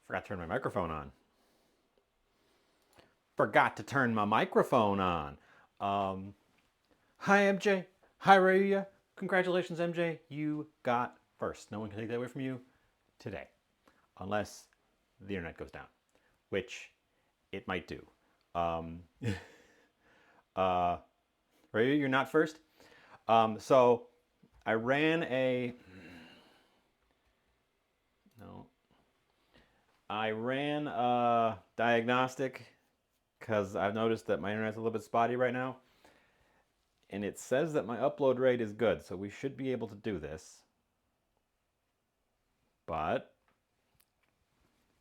Forgot to turn my microphone on. Forgot to turn my microphone on. Hi, MJ. Hi, Raya. Congratulations, MJ. You got first. No one can take that away from you today. Unless the internet goes down, which it might do. Um, uh, Raya, you're not first. So I ran a. No. I ran a diagnostic because I've noticed that my internet's a little bit spotty right now. And it says that my upload rate is good, so we should be able to do this. But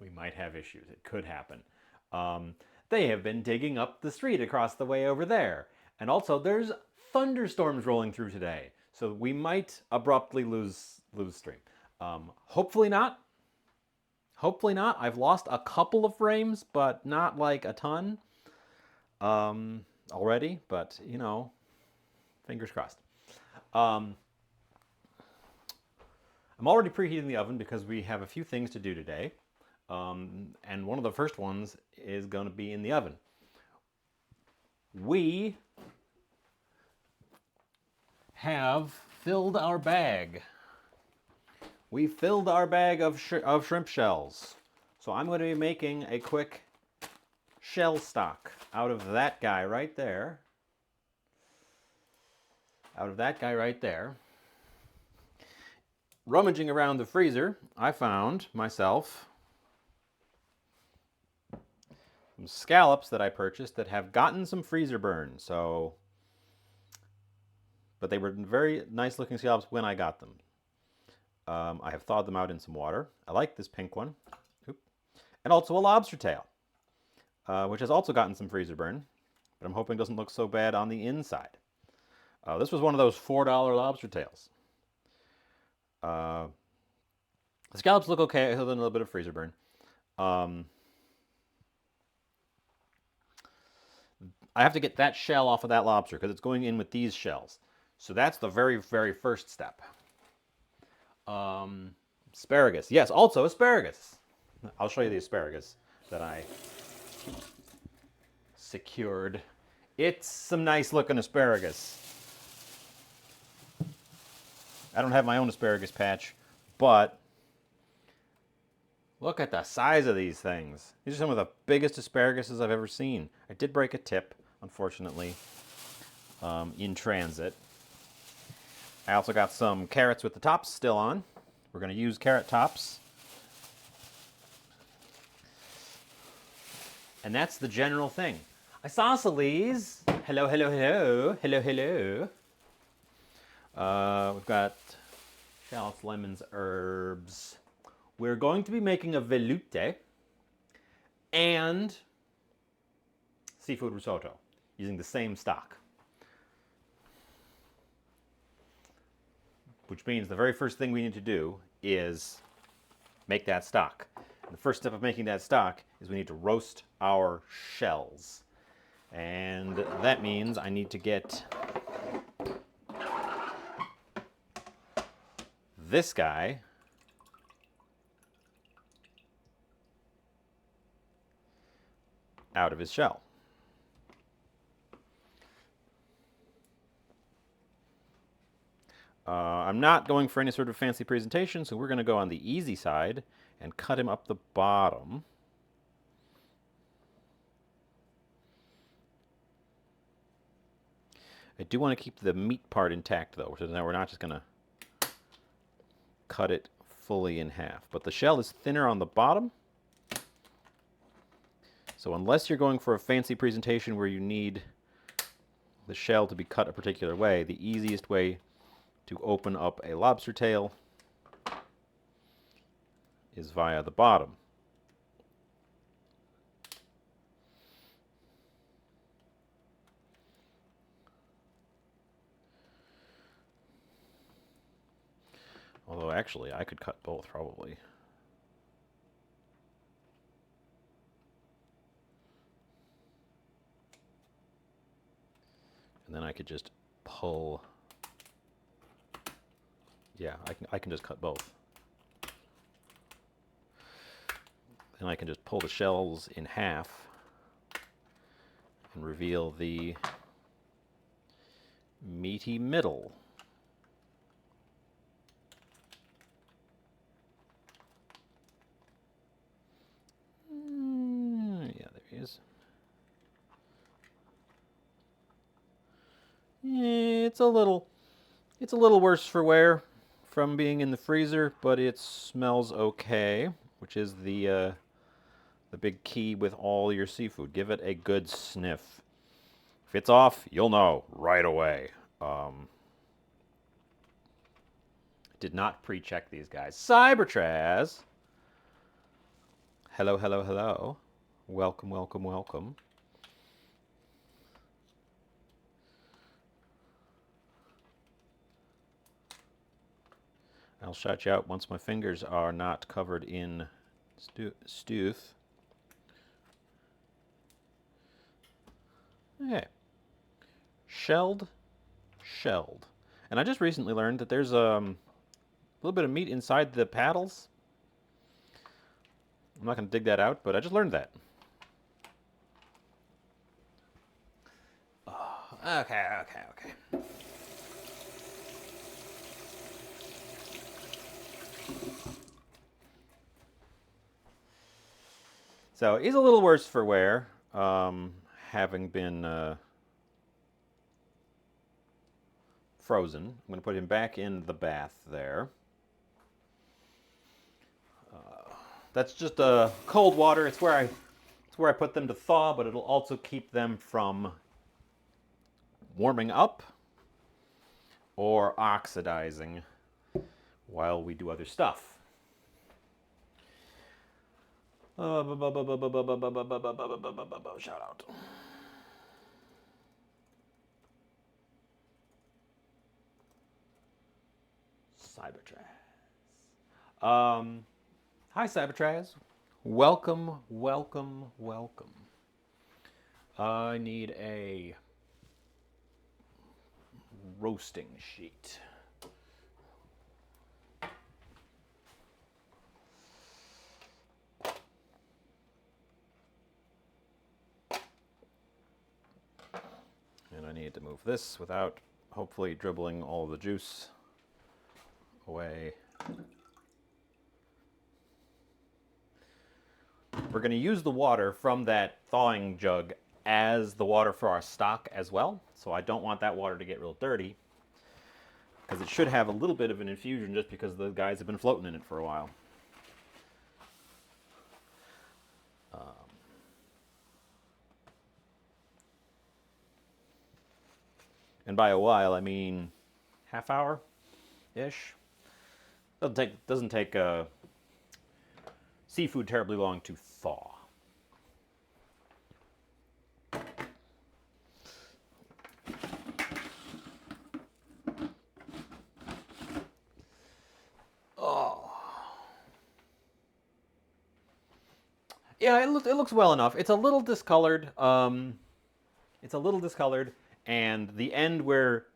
we might have issues. It could happen. They have been digging up the street across the way over there. And also, there's thunderstorms rolling through today. So we might abruptly lose stream. Hopefully not. Hopefully not. I've lost a couple of frames, but not like a ton already. But, you know, fingers crossed. I'm already preheating the oven because we have a few things to do today. And one of the first ones is going to be in the oven. We have filled our bag. We filled our bag of shrimp shells. So I'm going to be making a quick shell stock out of that guy right there. Out of that guy right there. Rummaging around the freezer, I found myself some scallops that I purchased that have gotten some freezer burn. But they were very nice looking scallops when I got them. I have thawed them out in some water. I like this pink one. Oop. And also a lobster tail, which has also gotten some freezer burn, but I'm hoping doesn't look so bad on the inside. This was one of those $4 lobster tails. The scallops look okay, other than a little bit of freezer burn. I have to get that shell off of that lobster because it's going in with these shells. So that's the very, very first step. Asparagus. Yes, also asparagus. I'll show you the asparagus that I secured. It's some nice looking asparagus. I don't have my own asparagus patch, but look at the size of these things. These are some of the biggest asparaguses I've ever seen. I did break a tip, unfortunately, in transit. I also got some carrots with the tops still on. We're going to use carrot tops. And that's the general thing. Isosceles. Hello, hello, hello. Hello, hello. We've got shallots, lemons, herbs. We're going to be making a velouté and seafood risotto using the same stock. Which means the very first thing we need to do is make that stock. And the first step of making that stock is we need to roast our shells. And that means I need to get this guy out of his shell. I'm not going for any sort of fancy presentation, so we're going to go on the easy side and cut him up the bottom. I do want to keep the meat part intact, though, so now we're not just going to cut it fully in half. But the shell is thinner on the bottom, so unless you're going for a fancy presentation where you need the shell to be cut a particular way, the easiest way to open up a lobster tail is via the bottom. Although actually I could cut both probably. And then I could just pull. Yeah, I can just cut both. Then I can just pull the shells in half and reveal the meaty middle. Yeah, there he is. It's a little worse for wear from being in the freezer, but it smells okay, which is the big key with all your seafood. Give it a good sniff. If it's off, you'll know right away. Did not pre-check these guys. Cybertraz. Hello, hello, hello. Welcome, welcome, welcome. I'll shout you out once my fingers are not covered in stooth. Okay. Shelled. And I just recently learned that there's a little bit of meat inside the paddles. I'm not going to dig that out, but I just learned that. Oh, okay. So he's a little worse for wear, having been frozen. I'm going to put him back in the bath there. That's just cold water. It's where I put them to thaw, but it'll also keep them from warming up or oxidizing while we do other stuff. Shout out. Cybertraz. Hi, Cybertraz. Welcome. I need a roasting sheet. And I need to move this without hopefully dribbling all the juice away. We're going to use the water from that thawing jug as the water for our stock as well. So I don't want that water to get real dirty, because it should have a little bit of an infusion just because the guys have been floating in it for a while. And by a while, I mean half hour-ish. Doesn't take seafood terribly long to thaw. Oh. Yeah, it looks well enough. It's a little discolored. And the end where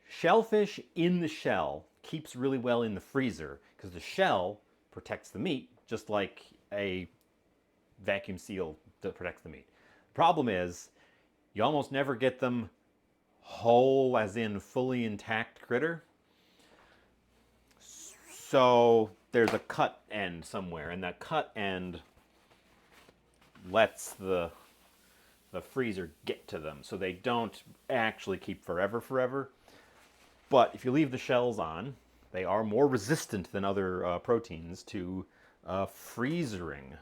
shellfish in the shell keeps really well in the freezer because the shell protects the meat just like a vacuum seal protects the meat. The problem is you almost never get them whole, as in fully intact critter. So there's a cut end somewhere, and that cut end lets the freezer get to them, so they don't actually keep forever. But if you leave the shells on, they are more resistant than other proteins to freezering.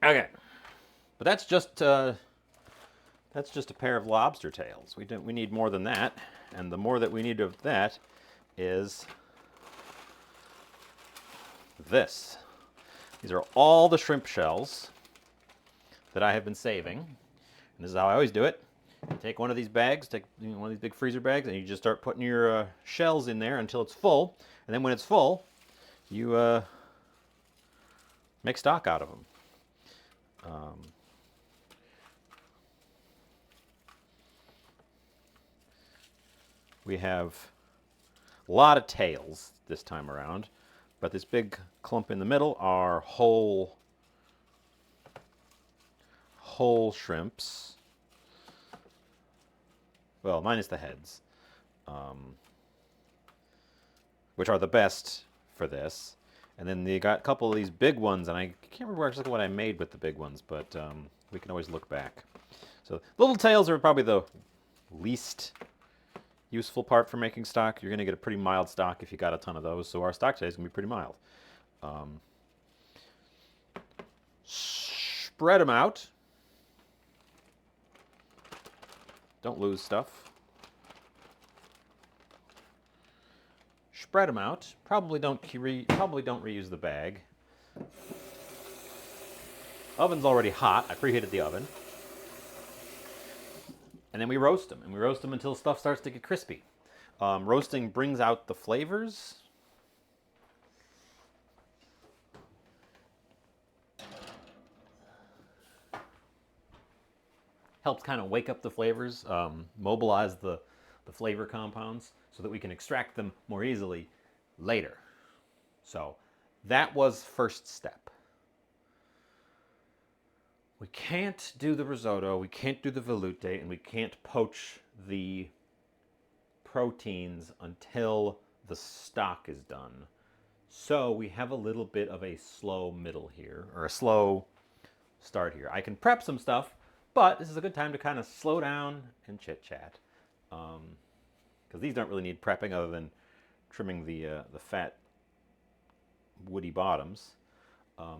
Okay, but that's just a pair of lobster tails. We need more than that, and the more that we need of that is this. These are all the shrimp shells that I have been saving. And this is how I always do it. You take one of these bags, one of these big freezer bags, and you just start putting your shells in there until it's full. And then when it's full, you make stock out of them. We have a lot of tails this time around, But this big clump in the middle are whole shrimps. Well, minus the heads, which are the best for this. And then they got a couple of these big ones, and I can't remember exactly what I made with the big ones, but we can always look back. So little tails are probably the least useful part for making stock. You're going to get a pretty mild stock if you got a ton of those, so our stock today is going to be pretty mild. Spread them out. Don't lose stuff. Spread them out. Probably don't reuse the bag. Oven's already hot. I preheated the oven. And then we roast them, and we roast them until stuff starts to get crispy. Roasting brings out the flavors. Helps kind of wake up the flavors, mobilize the flavor compounds so that we can extract them more easily later. So that was first step. We can't do the risotto, we can't do the velouté, and we can't poach the proteins until the stock is done. So we have a little bit of a slow middle here, or a slow start here. I can prep some stuff, but this is a good time to kind of slow down and chit-chat. Because these don't really need prepping other than trimming the fat, woody bottoms.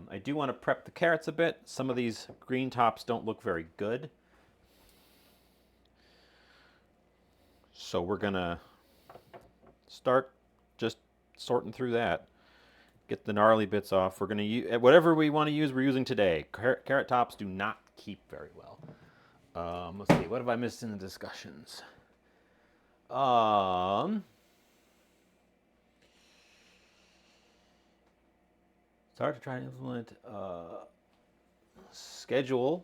I do want to prep the carrots a bit. Some of these green tops don't look very good. So we're going to start just sorting through that. Get the gnarly bits off. We're going to use whatever we want to use, we're using today. Carrot tops do not keep very well. Let's see, what have I missed in the discussions? Start to try and implement schedule,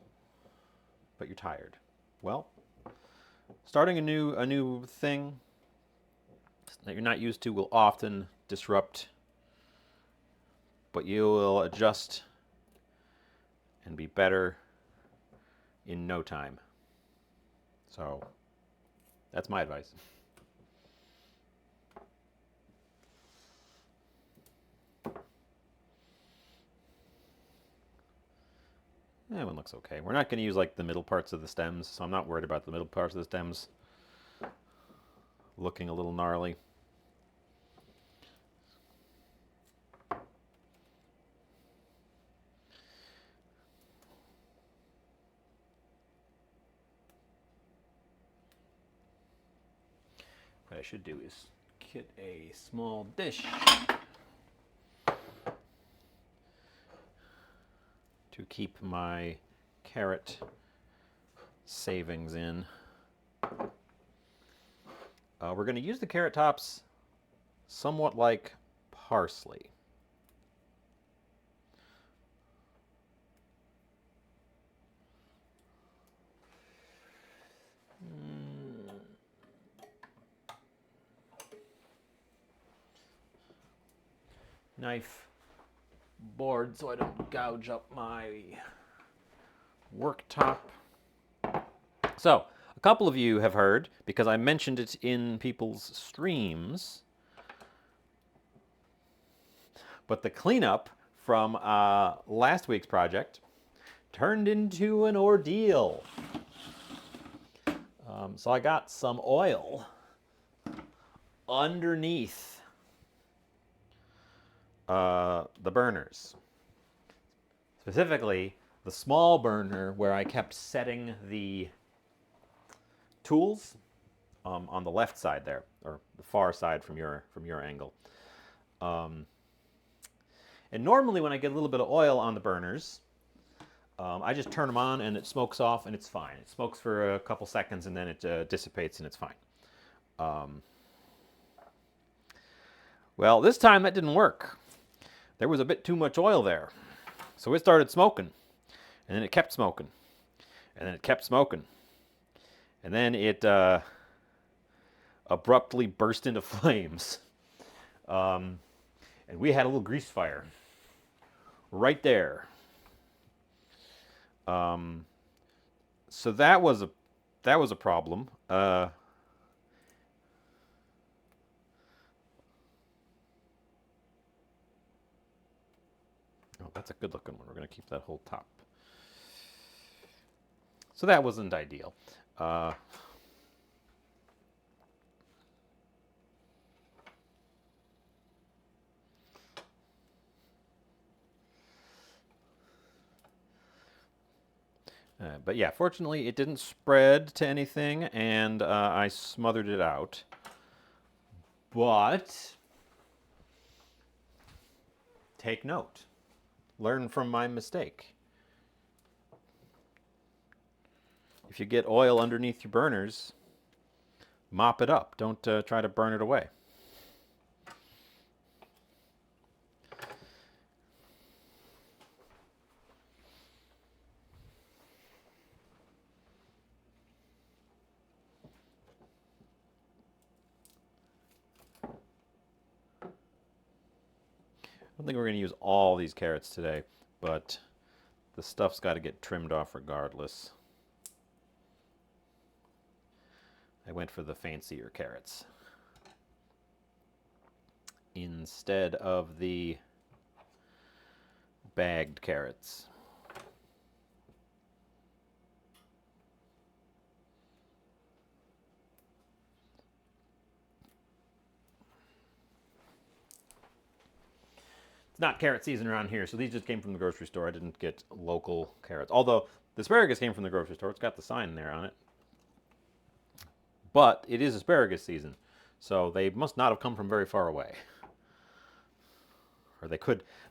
but you're tired. Well, starting a new thing that you're not used to will often disrupt, but you will adjust and be better in no time. So that's my advice. That one looks okay. We're not going to use like the middle parts of the stems, so I'm not worried about the middle parts of the stems looking a little gnarly. What I should do is get a small dish to keep my carrot savings in. We're going to use the carrot tops somewhat like parsley. Knife board so I don't gouge up my worktop. So, a couple of you have heard, because I mentioned it in people's streams, but the cleanup from last week's project turned into an ordeal. So I got some oil underneath the burners. Specifically, the small burner where I kept setting the tools on the left side there, or the far side from your angle. And normally when I get a little bit of oil on the burners, I just turn them on and it smokes off and it's fine. It smokes for a couple seconds and then it dissipates and it's fine. Well, this time that didn't work. There was a bit too much oil there. So it started smoking, and then it kept smoking, and then it kept smoking. And then it abruptly burst into flames. And And we had a little grease fire right there. So that was a problem. Oh, that's a good looking one. We're going to keep that whole top. So that wasn't ideal. But yeah, fortunately it didn't spread to anything, and I smothered it out. But take note. Learn from my mistake. If you get oil underneath your burners, mop it up. Don't try to burn it away. I don't think we're going to use all these carrots today, but the stuff's got to get trimmed off regardless. I went for the fancier carrots instead of the bagged carrots. It's not carrot season around here, so these just came from the grocery store. I didn't get local carrots. Although the asparagus came from the grocery store. It's got the sign there on it. But it is asparagus season, so they must not have come from very far away. Or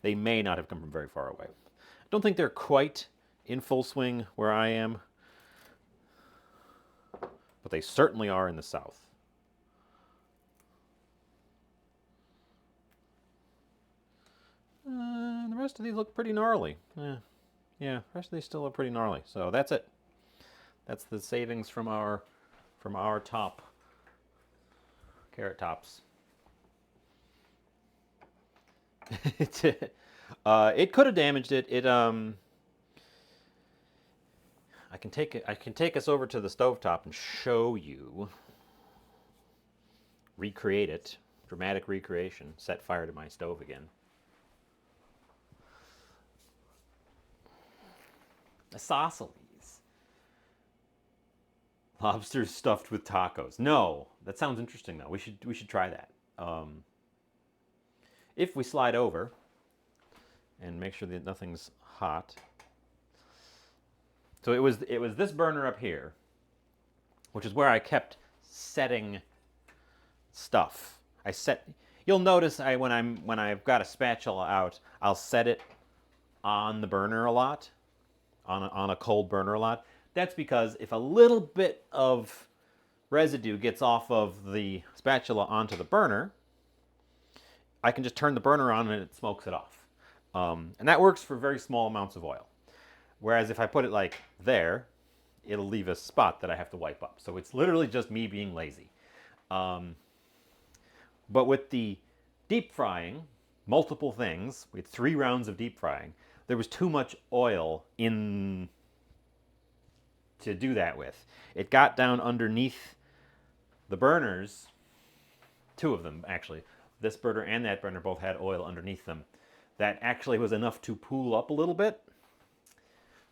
they may not have come from very far away. I don't think they're quite in full swing where I am, but they certainly are in the south. The rest of these look pretty gnarly. Yeah, the rest of these still look pretty gnarly. So that's it. That's the savings from our top carrot tops. It could have damaged it. I can take us over to the stovetop and show you. Recreate it. Dramatic recreation. Set fire to my stove again. Isosceles. Lobster stuffed with tacos. No, that sounds interesting though. We should try that. If we slide over and make sure that nothing's hot. So it was this burner up here, which is where I kept setting stuff. You'll notice when I've got a spatula out, I'll set it on the burner a lot, on a cold burner a lot. That's because if a little bit of residue gets off of the spatula onto the burner, I can just turn the burner on and it smokes it off. And that works for very small amounts of oil. Whereas if I put it like there, it'll leave a spot that I have to wipe up. So it's literally just me being lazy. But with the deep frying, multiple things, we had 3 rounds of deep frying, there was too much oil in to do that with. It got down underneath the burners, 2 of them actually. This burner and that burner both had oil underneath them. That actually was enough to pool up a little bit.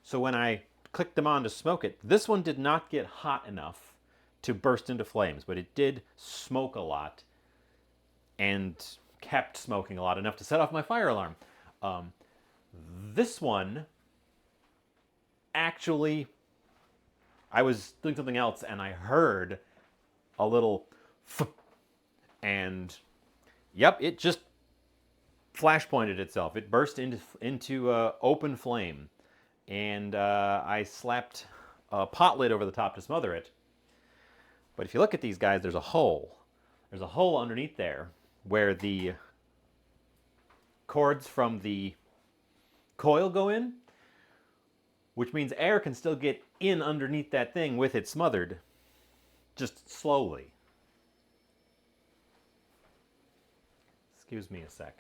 So when I clicked them on to smoke it, this one did not get hot enough to burst into flames, but it did smoke a lot and kept smoking a lot, enough to set off my fire alarm. This one, actually, I was doing something else and I heard a little and yep, it just flash pointed itself. It burst into open flame, and I slapped a pot lid over the top to smother it. But if you look at these guys, there's a hole. There's a hole underneath there where the cords from the coil go in, which means air can still get in underneath that thing with it smothered, just slowly. Excuse me a sec.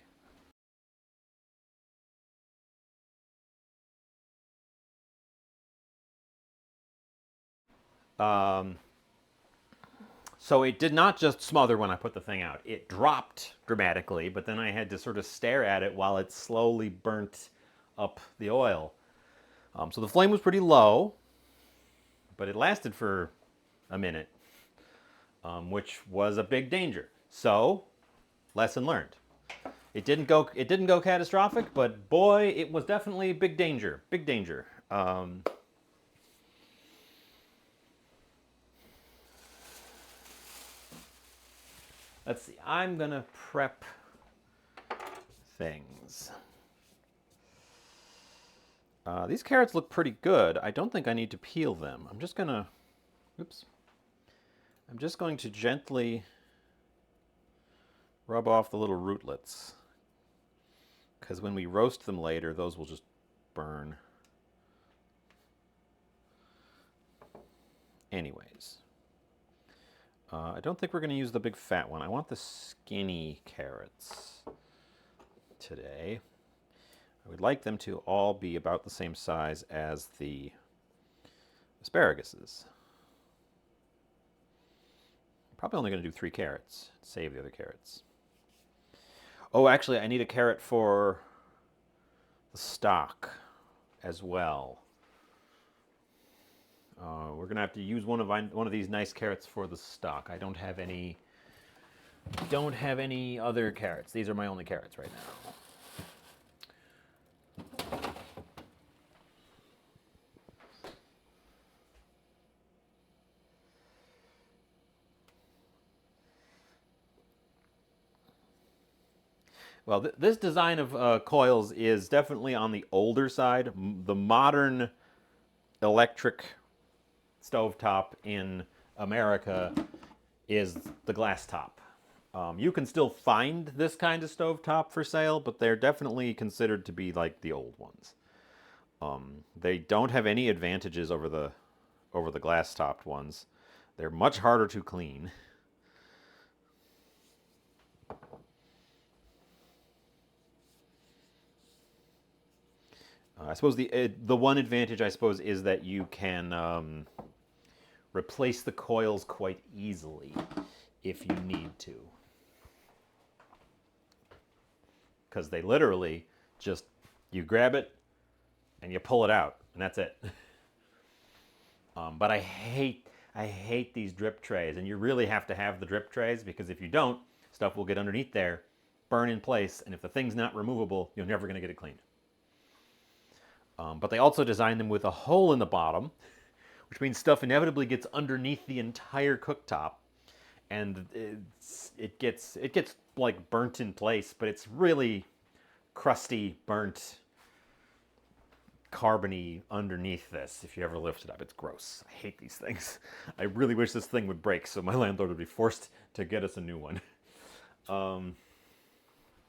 Um, so it did not just smother when I put the thing out. It dropped dramatically, but then I had to sort of stare at it while it slowly burnt up the oil. So the flame was pretty low, but it lasted for a minute, which was a big danger. So, lesson learned. It didn't go catastrophic, but boy, it was definitely big danger. Big danger. Let's see. I'm gonna prep things. These carrots look pretty good. I don't think I need to peel them. I'm just going to gently rub off the little rootlets, because when we roast them later, those will just burn. Anyways, I don't think we're going to use the big fat one. I want the skinny carrots today. I would like them to all be about the same size as the asparaguses. I'm probably only going to do 3 carrots. Save the other carrots. Oh, actually, I need a carrot for the stock as well. We're going to have to use one of these nice carrots for the stock. I don't have any other carrots. These are my only carrots right now. Well, this design of coils is definitely on the older side. The modern electric stovetop in America is the glass top. You can still find this kind of stovetop for sale, but they're definitely considered to be like the old ones. They don't have any advantages over the glass topped ones. They're much harder to clean. I suppose the one advantage, I suppose, is that you can replace the coils quite easily if you need to, because they literally just, you grab it and you pull it out, and that's it. But I hate these drip trays, and you really have to have the drip trays, because if you don't, stuff will get underneath there, burn in place, and if the thing's not removable, you're never going to get it cleaned. But they also design them with a hole in the bottom, which means stuff inevitably gets underneath the entire cooktop, and it gets like burnt in place, but it's really crusty, burnt, carbony underneath this. If you ever lift it up, it's gross. I hate these things. I really wish this thing would break so my landlord would be forced to get us a new one.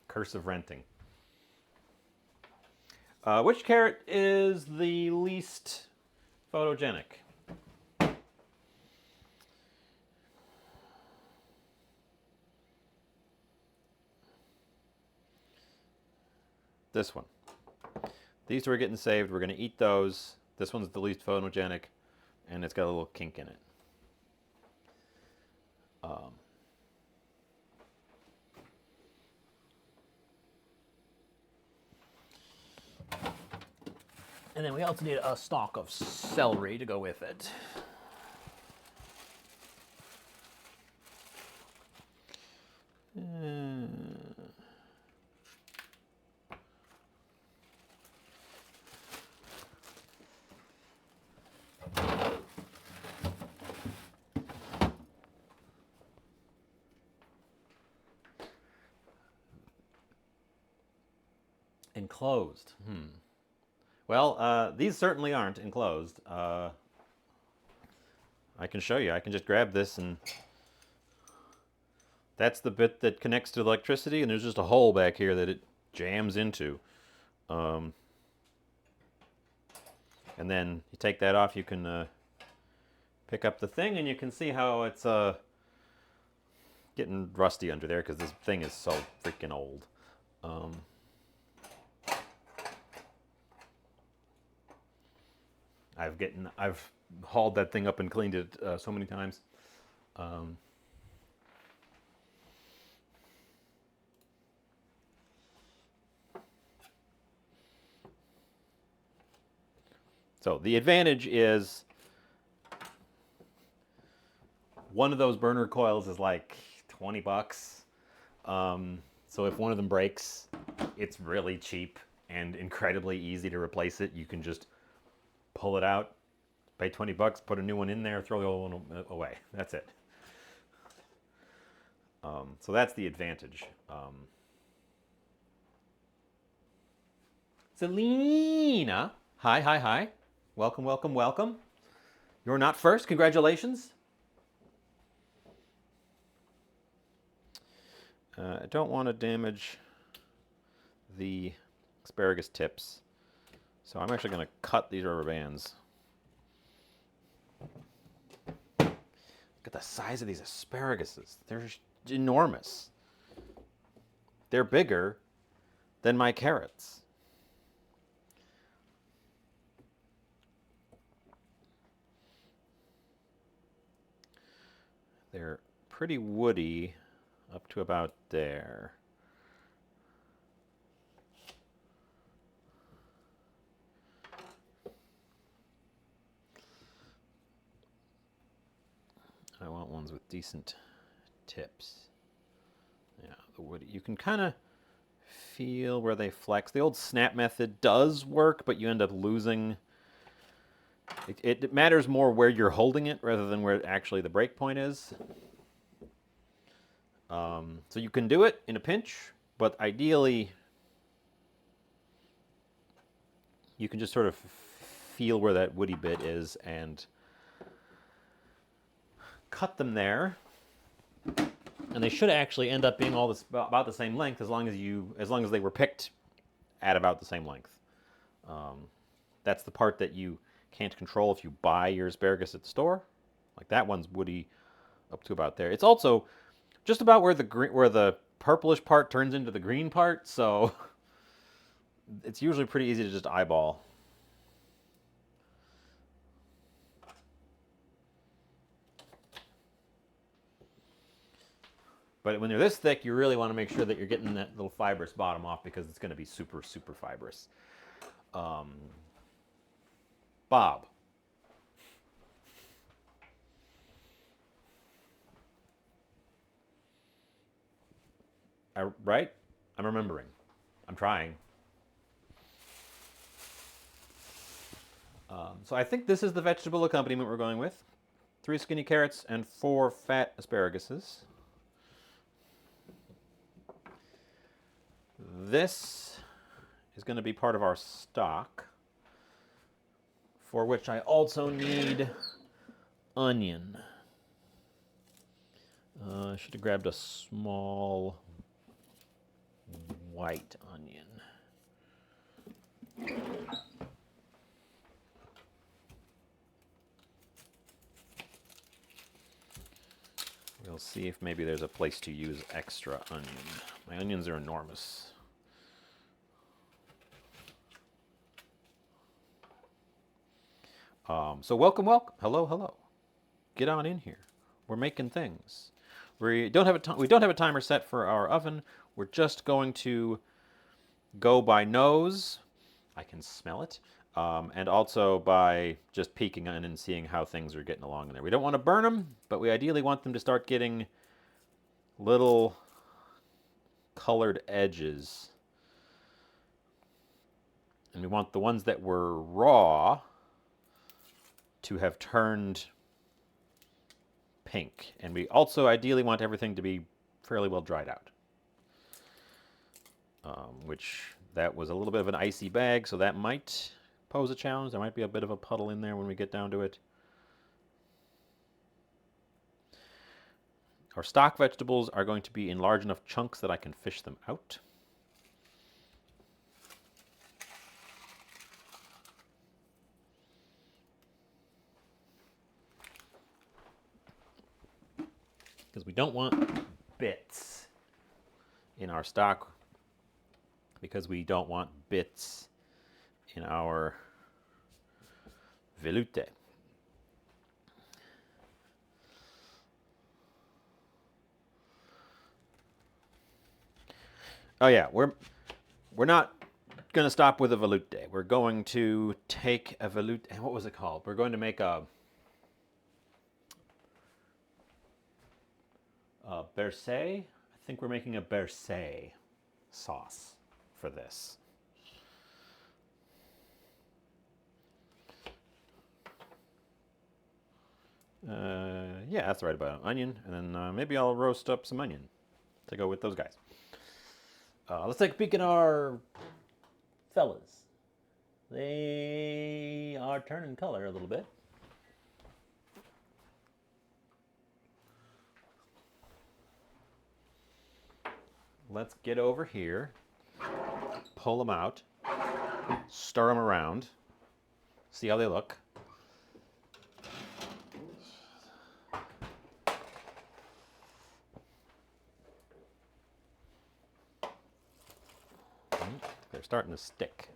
Curse of renting. Which carrot is the least photogenic? This one. These two are getting saved. We're going to eat those. This one's the least photogenic, and it's got a little kink in it. And then we also need a stalk of celery to go with it. Enclosed. Well, these certainly aren't enclosed. I can show you. I can just grab this, and that's the bit that connects to electricity, and there's just a hole back here that it jams into. And then you take that off, you can pick up the thing, and you can see how it's getting rusty under there, because this thing is so freaking old. I've hauled that thing up and cleaned it so many times. So the advantage is one of those burner coils is like 20 bucks. So if one of them breaks, it's really cheap and incredibly easy to replace it. You can just pull it out, pay 20 bucks, put a new one in there, throw the old one away. That's it. So that's the advantage. Selena, hi, hi, hi. Welcome, welcome, welcome. You're not first. Congratulations. I don't want to damage the asparagus tips, so I'm actually going to cut these rubber bands. Look at the size of these asparaguses. They're enormous. They're bigger than my carrots. They're pretty woody up to about there. I want ones with decent tips. Yeah, the wood. You can kind of feel where they flex. The old snap method does work, but you end up losing. It matters more where you're holding it rather than where actually the break point is. So you can do it in a pinch, but ideally you can just sort of feel where that woody bit is and cut them there. And they should actually end up being all this about the same length as long as they were picked at about the same length. That's the part that you can't control if you buy your asparagus at the store. Like that one's woody up to about there. It's also just about where the purplish part turns into the green part, so it's usually pretty easy to just eyeball. But when they're this thick, you really want to make sure that you're getting that little fibrous bottom off because it's going to be super, super fibrous. Bob. Right? I'm remembering. I'm trying. So I think this is the vegetable accompaniment we're going with. 3 skinny carrots and 4 fat asparaguses. This is going to be part of our stock, for which I also need onion. I should have grabbed a small white onion. We'll see if maybe there's a place to use extra onion. My onions are enormous. So welcome, welcome. Hello, hello. Get on in here. We're making things. We don't have a timer set for our oven. We're just going to go by nose. I can smell it. And also by just peeking in and seeing how things are getting along in there. We don't want to burn them, but we ideally want them to start getting little colored edges. And we want the ones that were raw to have turned pink. And we also ideally want everything to be fairly well dried out. Which that was a little bit of an icy bag, so that might pose a challenge. There might be a bit of a puddle in there when we get down to it. Our stock vegetables are going to be in large enough chunks that I can fish them out. Because we don't want bits in our stock, because we don't want bits in our velouté. Oh yeah, we're not going to stop with a velouté. We're going to take a velouté. What was it called? We're going to make a bercé. I think we're making a bercé sauce for this. Yeah, that's right about an onion, and then maybe I'll roast up some onion to go with those guys. Let's take a peek at our fellas. They are turning color a little bit. Let's get over here, pull them out, stir them around, see how they look. They're starting to stick.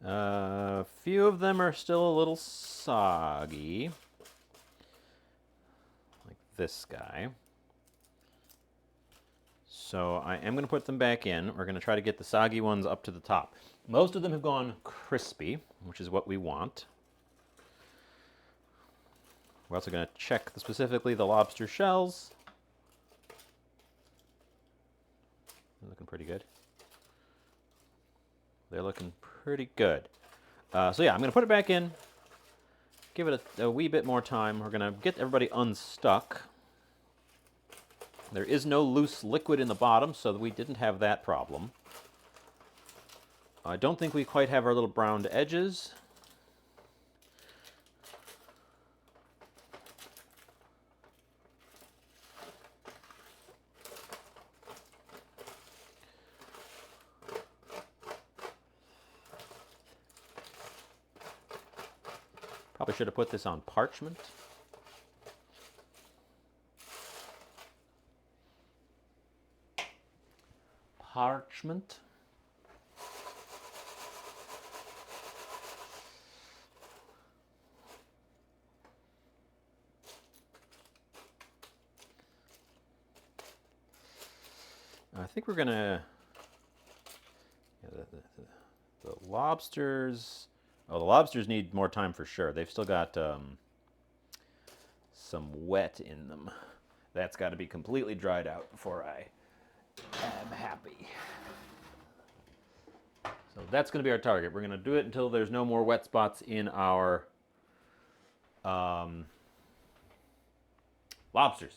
A few of them are still a little soggy, like this guy. So I am going to put them back in. We're going to try to get the soggy ones up to the top. Most of them have gone crispy, which is what we want. We're also going to check specifically the lobster shells. They're looking pretty good. They're looking pretty good. So yeah, I'm going to put it back in, give it a wee bit more time. We're going to get everybody unstuck. There is no loose liquid in the bottom, so we didn't have that problem. I don't think we quite have our little browned edges. Probably should have put this on parchment. Parchment. I think we're gonna, yeah, the lobsters. Oh, the lobsters need more time for sure. They've still got some wet in them. That's got to be completely dried out before I am happy. So that's going to be our target. We're going to do it until there's no more wet spots in our lobsters.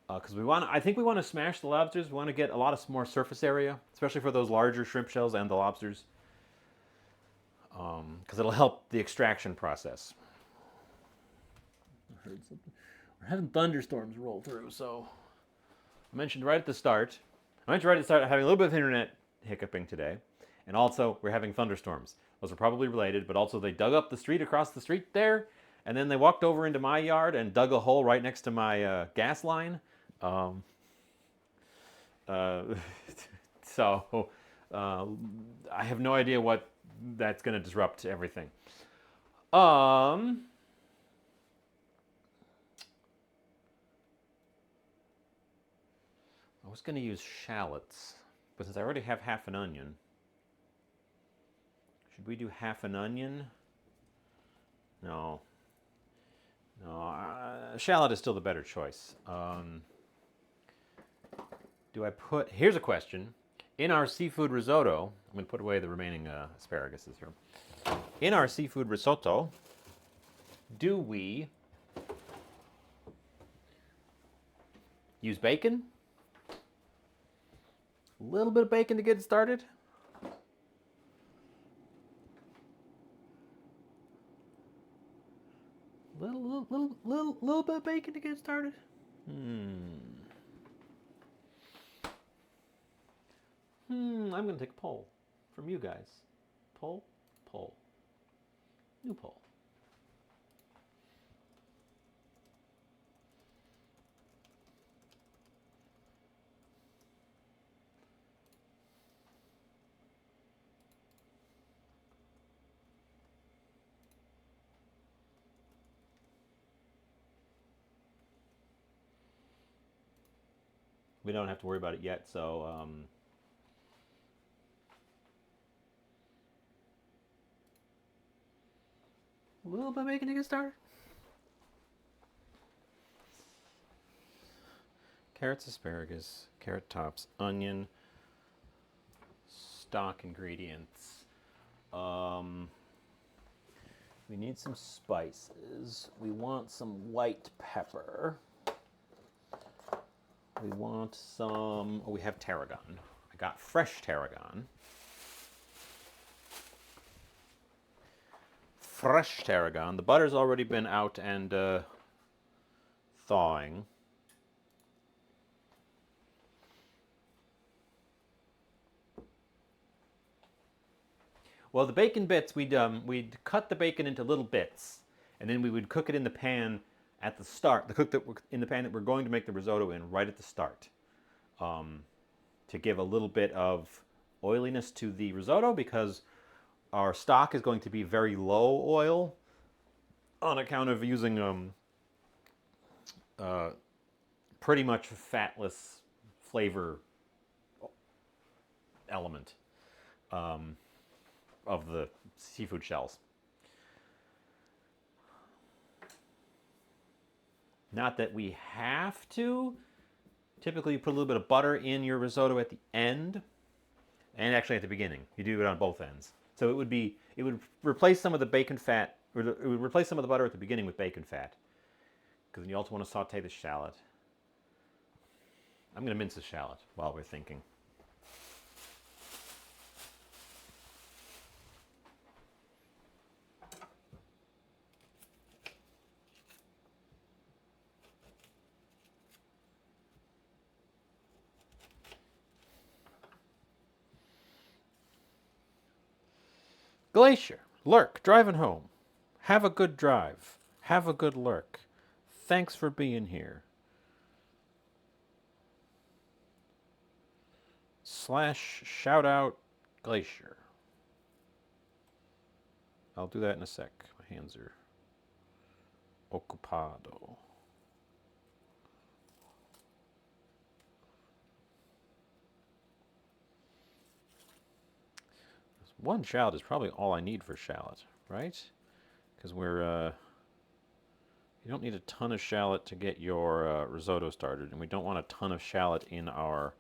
Because I think we want to smash the lobsters. We want to get a lot of more surface area, especially for those larger shrimp shells and the lobsters. Because it'll help the extraction process. I heard something. We're having thunderstorms roll through, so I mentioned right at the start having a little bit of internet hiccuping today, and also we're having thunderstorms. Those are probably related, but also they dug up the street across the street there, and then they walked over into my yard and dug a hole right next to my gas line. So I have no idea what that's going to disrupt everything. I was going to use shallots, but since I already have half an onion, should we do half an onion? No. No, shallot is still the better choice. Do I put, here's a question. In our seafood risotto, I'm going to put away the remaining asparaguses here. In our seafood risotto, do we use bacon A little bit of bacon to get it started. Little bit of bacon to get started. I'm going to take a poll from you guys. Poll, poll, new poll. We don't have to worry about it yet, so a little bit of bacon to get started. Carrots, asparagus, carrot tops, onion, stock ingredients. We need some spices. We want some white pepper. We want some, we have tarragon. I got fresh tarragon. Fresh tarragon. The butter's already been out and thawing. Well, the bacon bits, we'd cut the bacon into little bits, and then we would cook it in the pan at the start. In the pan that we're going to make the risotto in right at the start, to give a little bit of oiliness to the risotto, because our stock is going to be very low oil on account of using pretty much fatless flavor element of the seafood shells. Not that we have to. Typically, you put a little bit of butter in your risotto at the end, and actually at the beginning. You do it on both ends. So it would replace some of the bacon fat, or it would replace some of the butter at the beginning with bacon fat, because you also want to saute the shallot. I'm going to mince the shallot while we're thinking. Glacier, lurk, driving home. Have a good drive. Have a good lurk. Thanks for being here. / shout out Glacier. I'll do that in a sec. My hands are ocupado. One shallot is probably all I need for shallot, right? Because you don't need a ton of shallot to get your risotto started, and we don't want a ton of shallot in our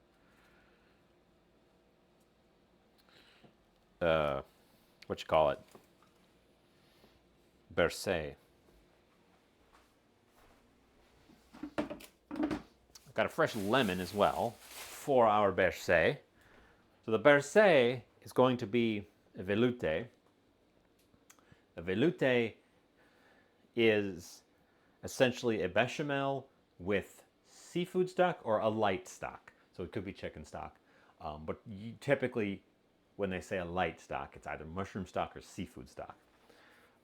bercé. I've got a fresh lemon as well for our bercé. So the bercé is going to be a veloute. A veloute is essentially a bechamel with seafood stock or a light stock. So it could be chicken stock. But typically, when they say a light stock, it's either mushroom stock or seafood stock.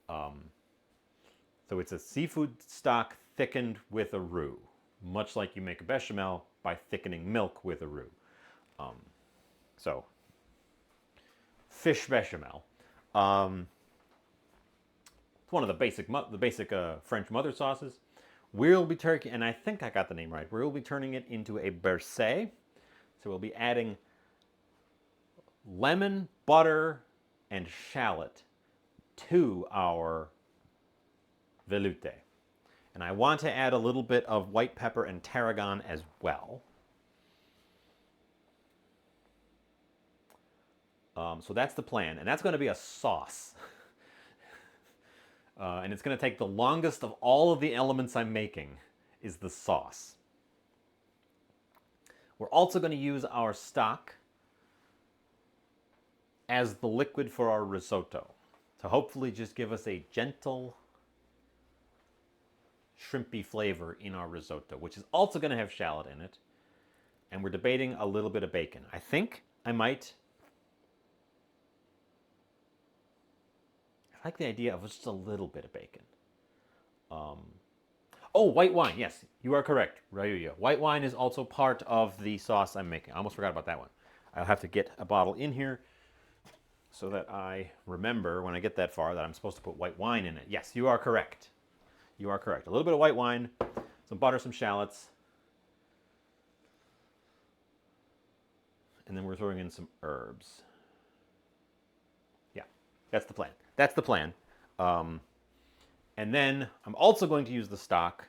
So it's a seafood stock thickened with a roux, much like you make a bechamel by thickening milk with a roux. So, fish bechamel. It's one of the basic French mother sauces. We'll be turning, and I think I got the name right, we'll be turning it into a bercé. So we'll be adding lemon, butter, and shallot to our veloute. And I want to add a little bit of white pepper and tarragon as well. So that's the plan, and that's going to be a sauce. And it's going to take the longest of all of the elements I'm making is the sauce. We're also going to use our stock as the liquid for our risotto to hopefully just give us a gentle shrimpy flavor in our risotto, which is also going to have shallot in it. And we're debating a little bit of bacon. I think I might. I like the idea of just a little bit of bacon. Oh, white wine. Yes, you are correct, Rayuya. White wine is also part of the sauce I'm making. I almost forgot about that one. I'll have to get a bottle in here so that I remember when I get that far that I'm supposed to put white wine in it. Yes, you are correct. You are correct. A little bit of white wine, some butter, some shallots. And then we're throwing in some herbs. Yeah, that's the plan. That's the plan. And then I'm also going to use the stock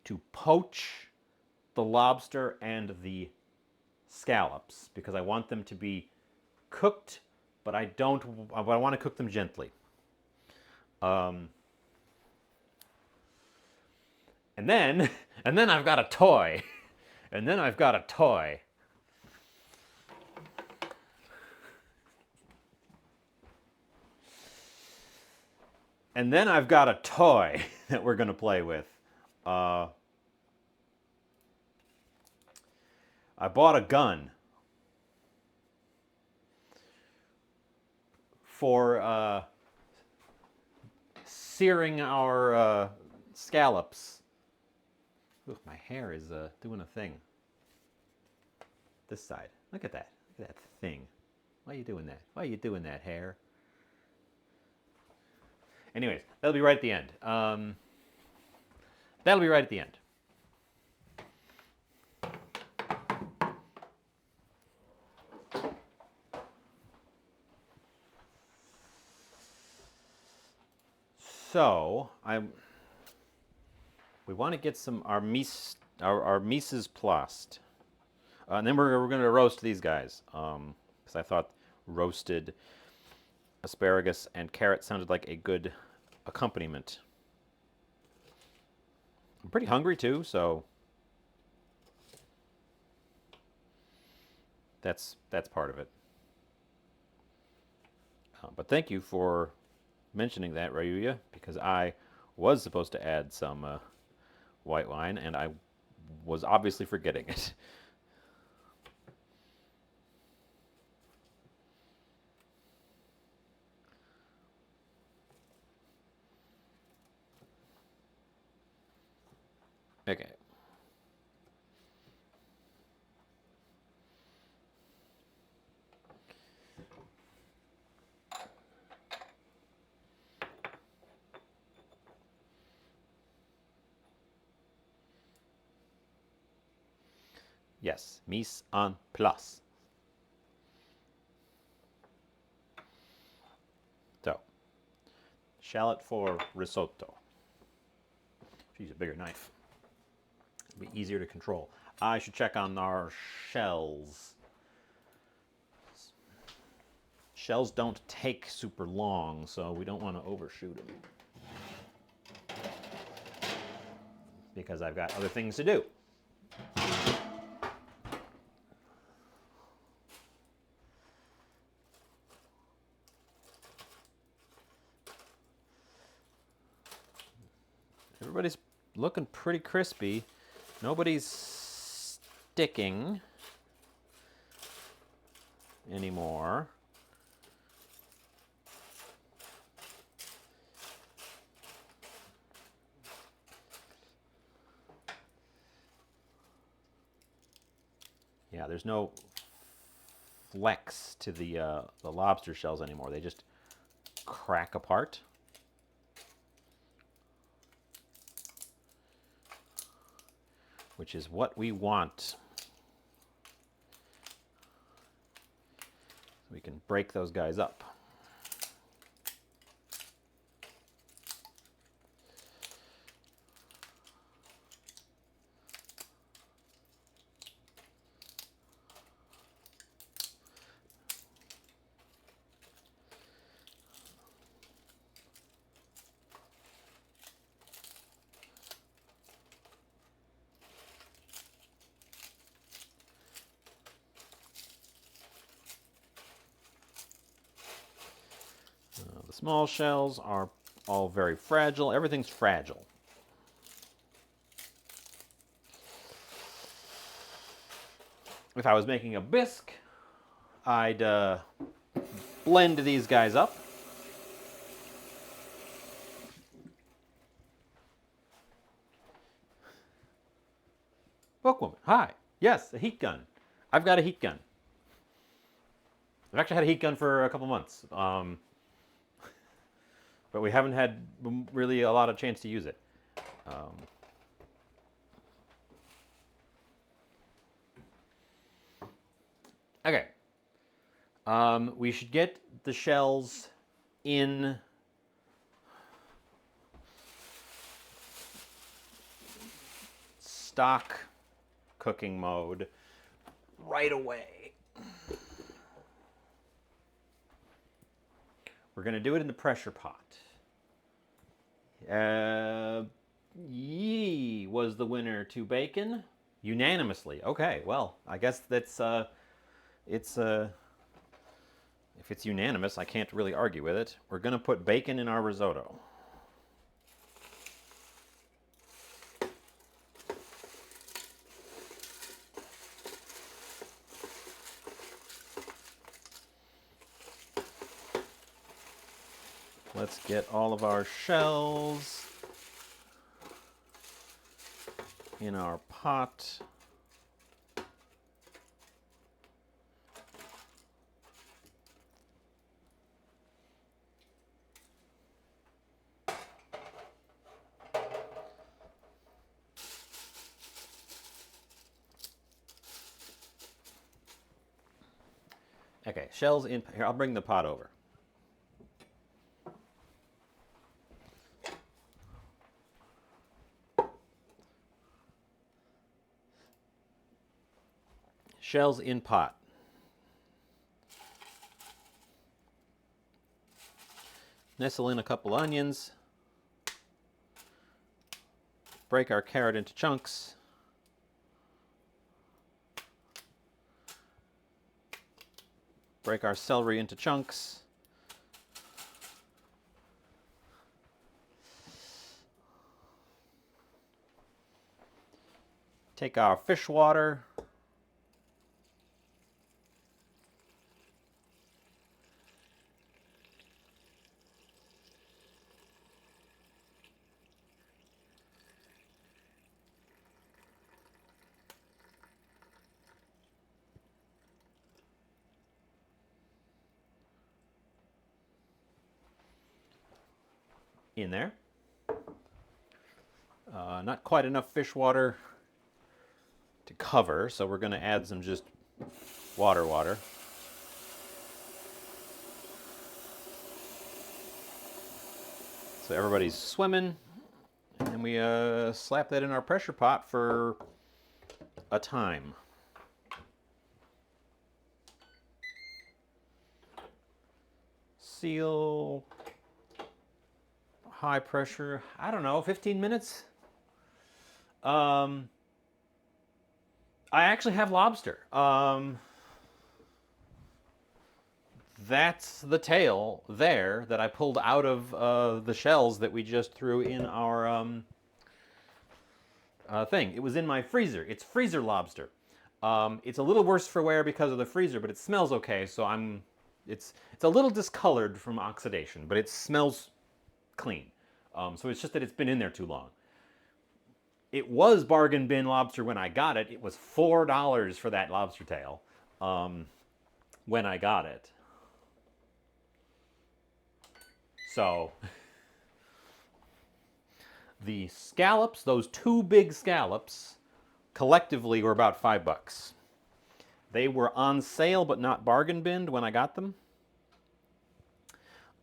to poach the lobster and the scallops because I want them to be cooked, but I want to cook them gently. And then I've got a toy. And then I've got a toy. And then I've got a toy that we're going to play with. I bought a gun for searing our scallops. Ugh, my hair is doing a thing. This side. Look at that. Look at that thing. Why are you doing that? Why are you doing that, hair? Anyways, that'll be right at the end. That'll be right at the end. So we want to get some our Mises Plast, and then we're going to roast these guys because I thought roasted asparagus and carrot sounded like a good accompaniment. I'm pretty hungry too, so that's part of it. But thank you for mentioning that, Rayuya, because I was supposed to add some white wine, and I was obviously forgetting it. Okay. Yes, mise en place. So, shallot for risotto. Use a bigger knife. It'll be easier to control. I should check on our shells. Shells don't take super long, so we don't want to overshoot them. Because I've got other things to do. Everybody's looking pretty crispy. Nobody's sticking anymore. Yeah, there's no flex to the lobster shells anymore. They just crack apart. Which is what we want. So we can break those guys up. Small shells are all very fragile. Everything's fragile. If I was making a bisque, I'd blend these guys up. Bookwoman, hi. Yes, a heat gun. I've got a heat gun. I've actually had a heat gun for a couple months, but we haven't had really a lot of chance to use it. Okay. We should get the shells in stock cooking mode right away. We're going to do it in the pressure pot. Yee was the winner to bacon unanimously. Okay, well, I guess that's if it's unanimous, I can't really argue with it. We're going to put bacon in our risotto. Let's get all of our shells in our pot. Okay, shells in here. I'll bring the pot over. Shells in pot. Nestle in a couple onions. Break our carrot into chunks. Break our celery into chunks. Take our fish water. In there. Not quite enough fish water to cover, so we're going to add some just water. So everybody's swimming, and we slap that in our pressure pot for a time. Seal. High pressure, I don't know, 15 minutes? I actually have lobster. That's the tail there that I pulled out of the shells that we just threw in our thing. It was in my freezer. It's freezer lobster. It's a little worse for wear because of the freezer, but it smells okay, so it's a little discolored from oxidation, but it smells clean. So it's just that it's been in there too long. It was bargain bin lobster when I got it. It was $4 for that lobster tail when I got it. So the scallops, those two big scallops, collectively were about $5. They were on sale but not bargain binned when I got them.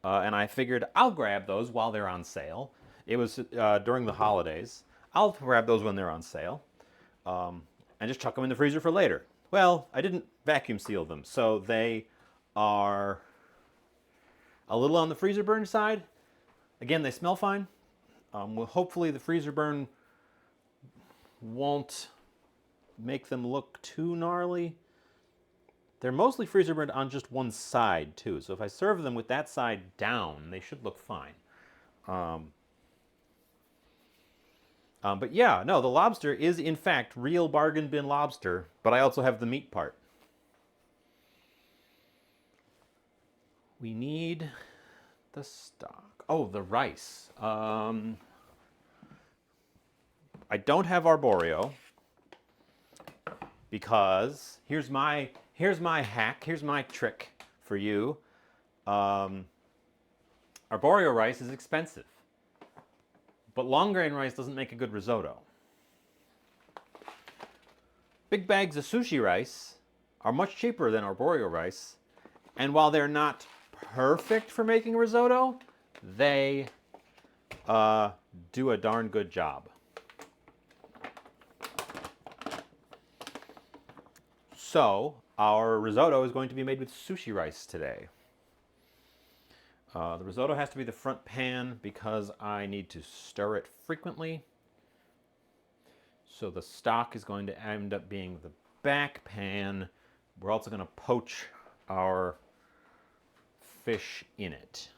And I figured I'll grab those while they're on sale. It was during the holidays. I'll grab those when they're on sale and just chuck them in the freezer for later. Well, I didn't vacuum seal them, so they are a little on the freezer burn side. Again, they smell fine. Well, hopefully the freezer burn won't make them look too gnarly. They're mostly freezer burned on just one side too. So if I serve them with that side down, they should look fine. Um, but yeah, no, the lobster is in fact real bargain bin lobster, but I also have the meat part. We need the stock. Oh, the rice. I don't have arborio because here's my hack. Here's my trick for you. Arborio rice is expensive, but long grain rice doesn't make a good risotto. Big bags of sushi rice are much cheaper than arborio rice, and while they're not perfect for making risotto, they do a darn good job. So our risotto is going to be made with sushi rice today. The risotto has to be the front pan because I need to stir it frequently. So the stock is going to end up being the back pan. We're also going to poach our fish in it.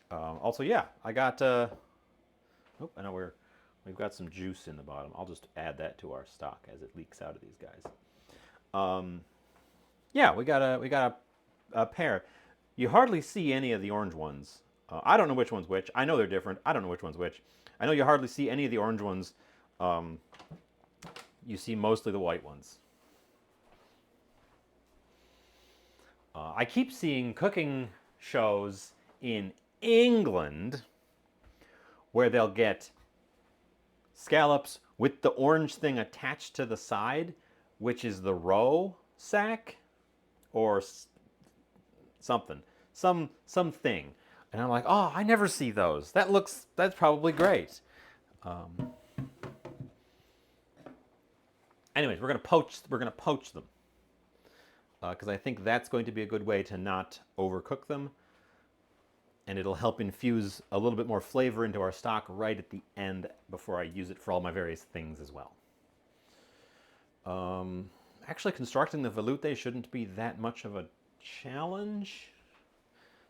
Also, yeah, I got. I know we've got some juice in the bottom. I'll just add that to our stock as it leaks out of these guys. Yeah, we got a pair. You hardly see any of the orange ones. I don't know which one's which. I know they're different. I don't know which one's which. I know you hardly see any of the orange ones. You see mostly the white ones. I keep seeing cooking shows in England where they'll get scallops with the orange thing attached to the side, which is the roe sack or something, something. And I'm like, oh, I never see those. That's probably great. Anyways, we're gonna poach them because I think that's going to be a good way to not overcook them, and it'll help infuse a little bit more flavor into our stock right at the end before I use it for all my various things as well. Actually, constructing the veloute shouldn't be that much of a challenge.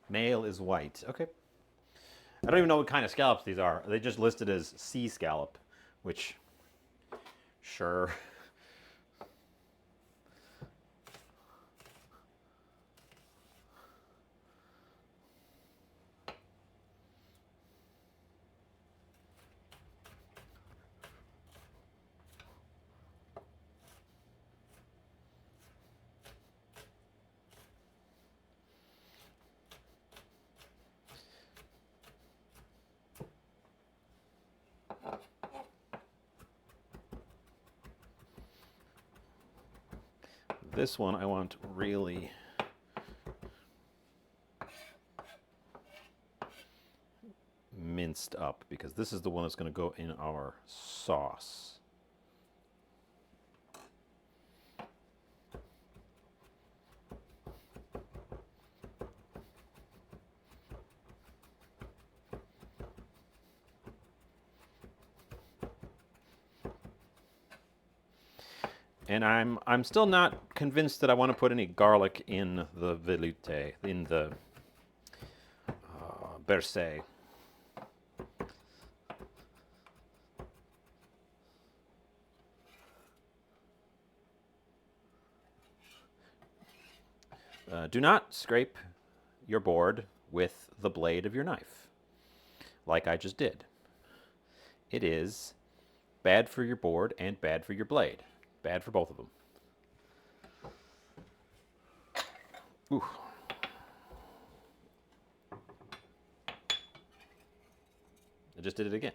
Male is white. Okay. I don't even know what kind of scallops these are. They just listed as sea scallop, which, sure. This one I want really minced up because this is the one that's going to go in our sauce. And I'm still not convinced that I want to put any garlic in the veloute, in the bercé. Do not scrape your board with the blade of your knife, like I just did. It is bad for your board and bad for your blade. Bad for both of them. Ooh. I just did it again.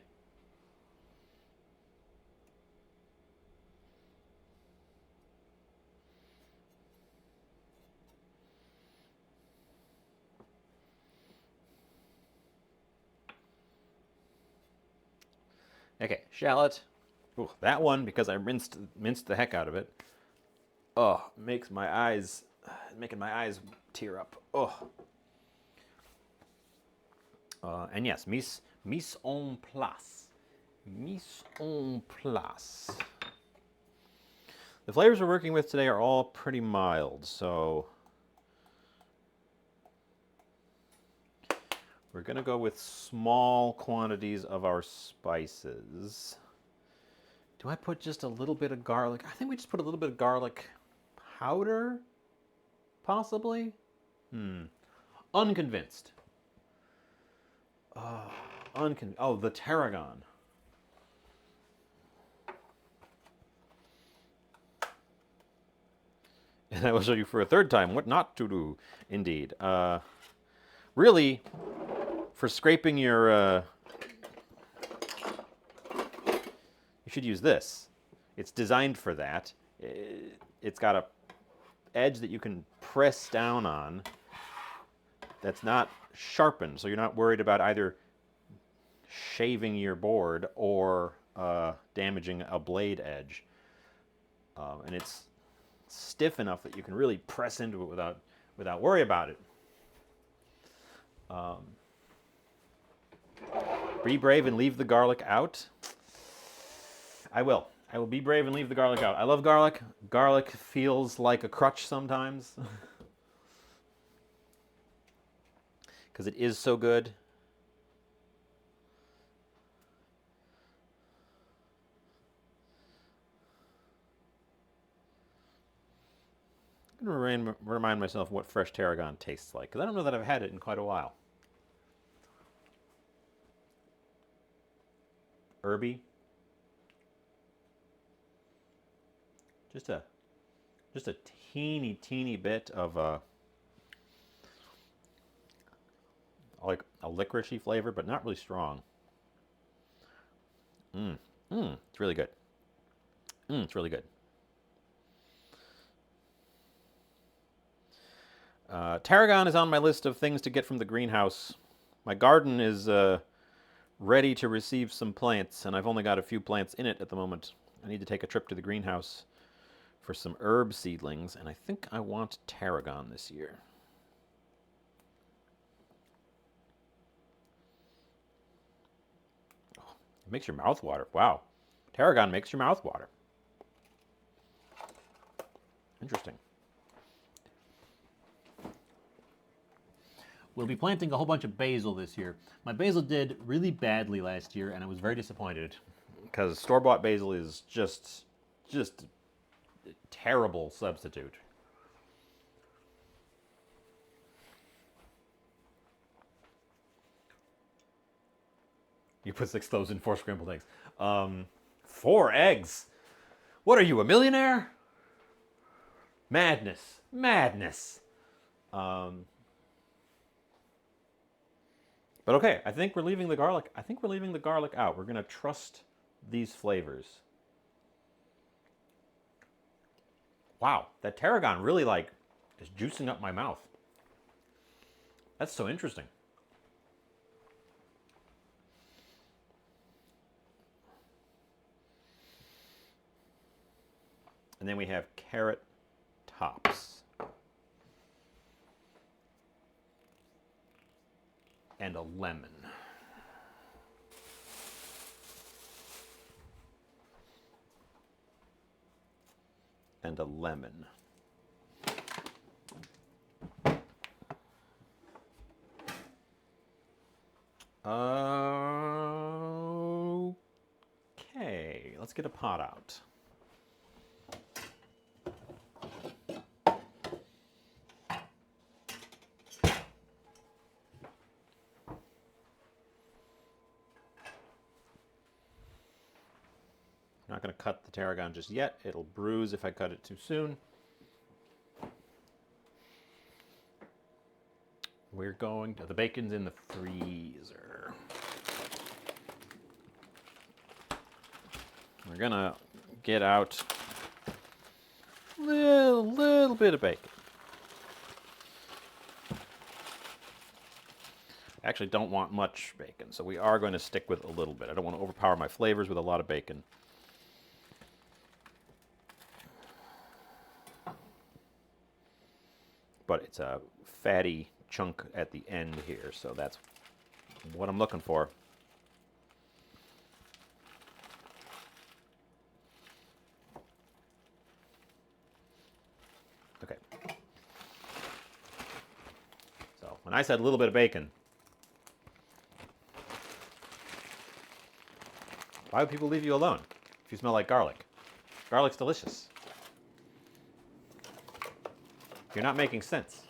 Okay, shallot. Ooh, that one, because I minced the heck out of it. Oh, making my eyes tear up. Oh. And yes, mise en place. Mise en place. The flavors we're working with today are all pretty mild, so we're going to go with small quantities of our spices. Do I put just a little bit of garlic? I think we just put a little bit of garlic powder, possibly? Unconvinced. Oh, the tarragon. And I will show you for a third time what not to do, indeed. Really, for scraping your... you should use this. It's designed for that. It's got a edge that you can press down on that's not sharpened, so you're not worried about either shaving your board or damaging a blade edge. And it's stiff enough that you can really press into it without worry about it. Be brave and leave the garlic out. I will. I will be brave and leave the garlic out. I love garlic. Garlic feels like a crutch sometimes. Because it is so good. I'm going to remind myself what fresh tarragon tastes like, because I don't know that I've had it in quite a while. Herby. Just a teeny bit of like a licoricey flavor, but not really strong. It's really good. It's really good. Tarragon is on my list of things to get from the greenhouse. My garden is ready to receive some plants, and I've only got a few plants in it at the moment. I need to take a trip to the greenhouse for some herb seedlings, and I think I want tarragon this year. Oh, it makes your mouth water. Wow. Tarragon makes your mouth water. Interesting. We'll be planting a whole bunch of basil this year. My basil did really badly last year, and I was very disappointed. Because store-bought basil is just a terrible substitute. You put 6 of those in 4 scrambled eggs. 4 eggs? What are you, a millionaire? Madness. Madness. But okay, I think we're leaving the garlic. I think we're leaving the garlic out. We're going to trust these flavors. Wow, that tarragon really is juicing up my mouth. That's so interesting. And then we have carrot tops. And a lemon. And a lemon. Okay, let's get a pot out. I'm not going to cut the tarragon just yet. It'll bruise if I cut it too soon. We're going to, the bacon's in the freezer. We're going to get out a little bit of bacon. I actually don't want much bacon, so we are going to stick with a little bit. I don't want to overpower my flavors with a lot of bacon. But it's a fatty chunk at the end here, so that's what I'm looking for. When I said a little bit of bacon, why would people leave you alone if you smell like garlic? Garlic's delicious. You're not making sense.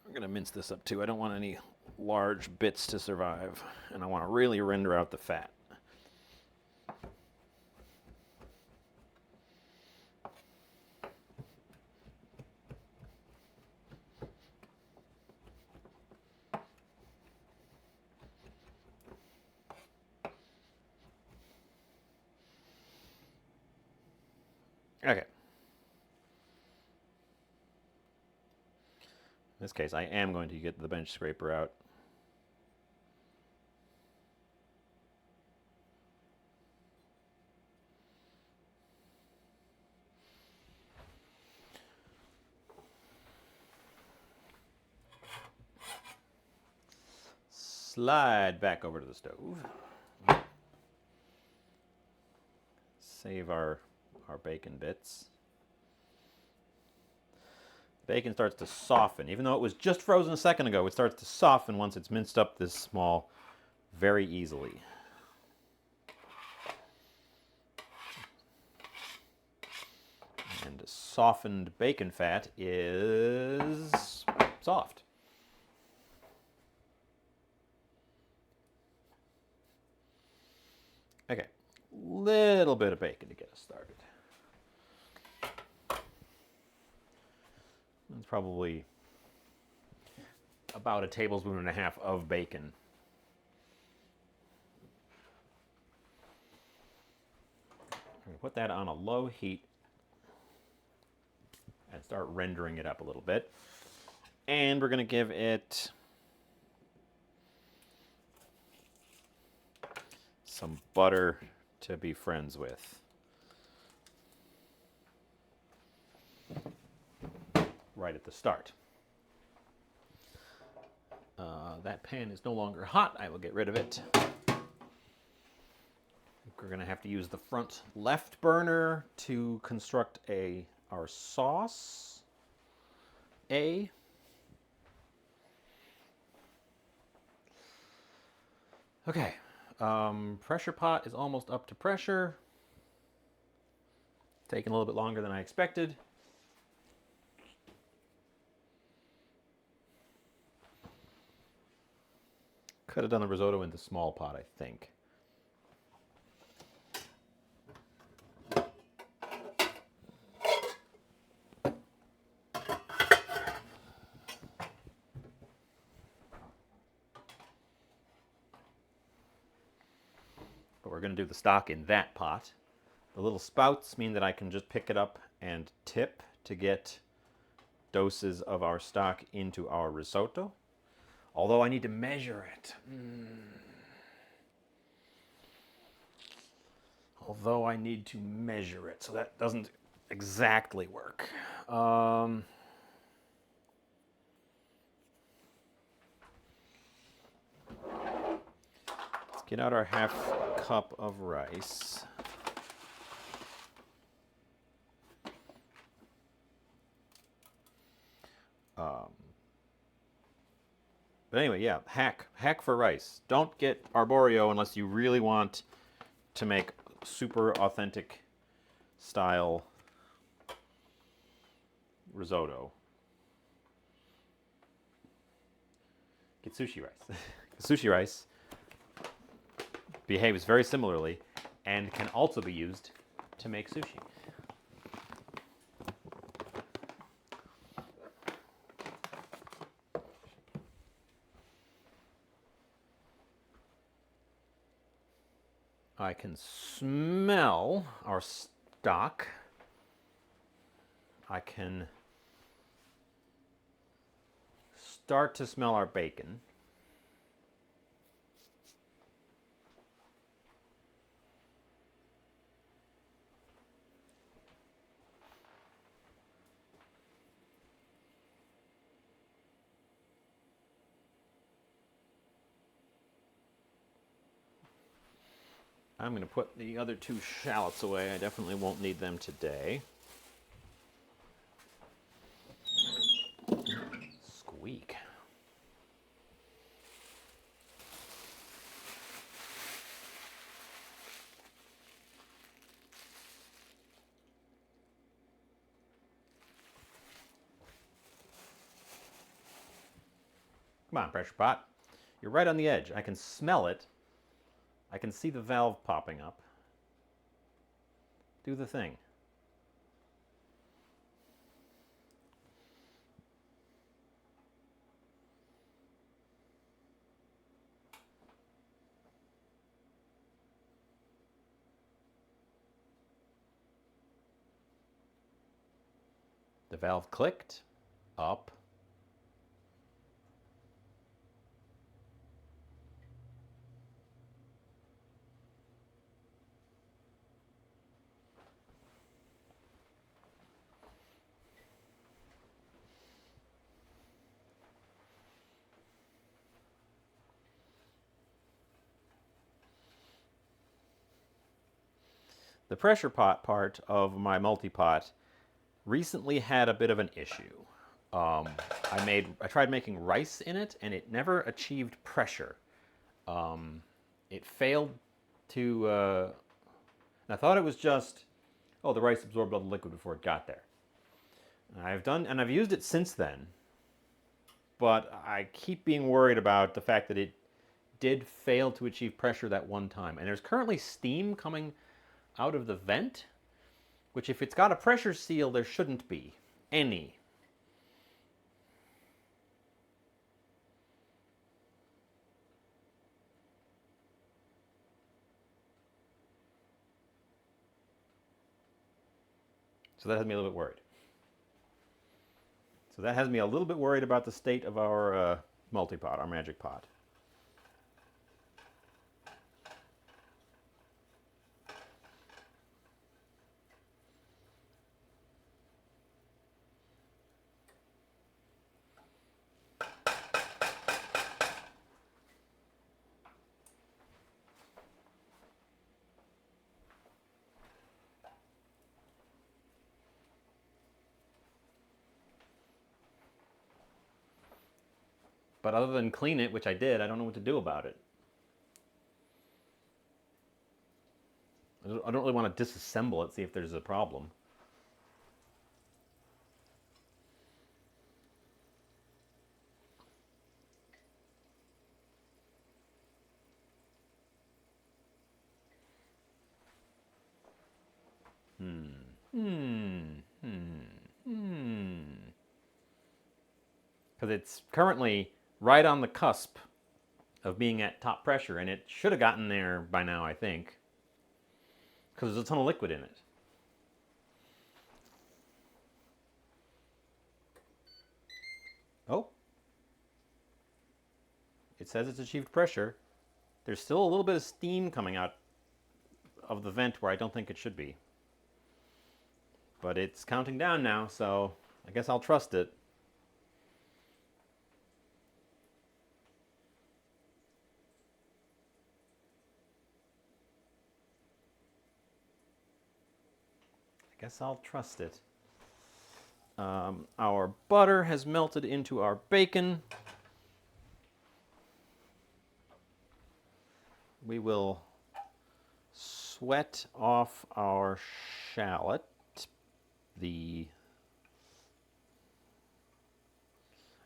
I'm going to mince this up too. I don't want any large bits to survive, and I want to really render out the fat. Okay. In this case, I am going to get the bench scraper out. Slide back over to the stove. Save our bacon bits. Bacon starts to soften. Even though it was just frozen a second ago, it starts to soften once it's minced up this small very easily. And softened bacon fat is soft. Okay, little bit of bacon to get us started. It's probably about a tablespoon and a half of bacon. I'm going to put that on a low heat and start rendering it up a little bit. And we're going to give it some butter to be friends with. Right at the start. That pan is no longer hot. I will get rid of it. We're going to have to use the front left burner to construct our sauce. Okay. Pressure pot is almost up to pressure. Taking a little bit longer than I expected. Could have done the risotto in the small pot, I think. But we're going to do the stock in that pot. The little spouts mean that I can just pick it up and tip to get doses of our stock into our risotto. Although I need to measure it. So that doesn't exactly work. Let's get out our half cup of rice. But anyway, yeah, hack for rice. Don't get arborio unless you really want to make super authentic style risotto. Get sushi rice. Sushi rice behaves very similarly and can also be used to make sushi. I can smell our stock. I can start to smell our bacon. I'm going to put the other 2 shallots away. I definitely won't need them today. Squeak. Come on, pressure pot. You're right on the edge. I can smell it. I can see the valve popping up. Do the thing. The valve clicked. Up. The pressure pot part of my multi-pot recently had a bit of an issue. I tried making rice in it, and it never achieved pressure. It failed to. I thought it was just, oh, the rice absorbed all the liquid before it got there. And I've used it since then, but I keep being worried about the fact that it did fail to achieve pressure that one time. And there's currently steam coming out of the vent, which if it's got a pressure seal, there shouldn't be any. So that has me a little bit worried. So that has me a little bit worried about the state of our multi-pot, our magic pot. But other than clean it, which I did, I don't know what to do about it. I don't really want to disassemble it, see if there's a problem. Because it's currently right on the cusp of being at top pressure, and it should have gotten there by now, I think. Because there's a ton of liquid in it. Oh. It says it's achieved pressure. There's still a little bit of steam coming out of the vent where I don't think it should be. But it's counting down now, so I guess I'll trust it. I guess I'll trust it. Our butter has melted into our bacon. We will sweat off our shallot. I've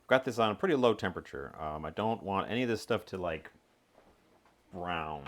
got this on a pretty low temperature. I don't want any of this stuff to like brown.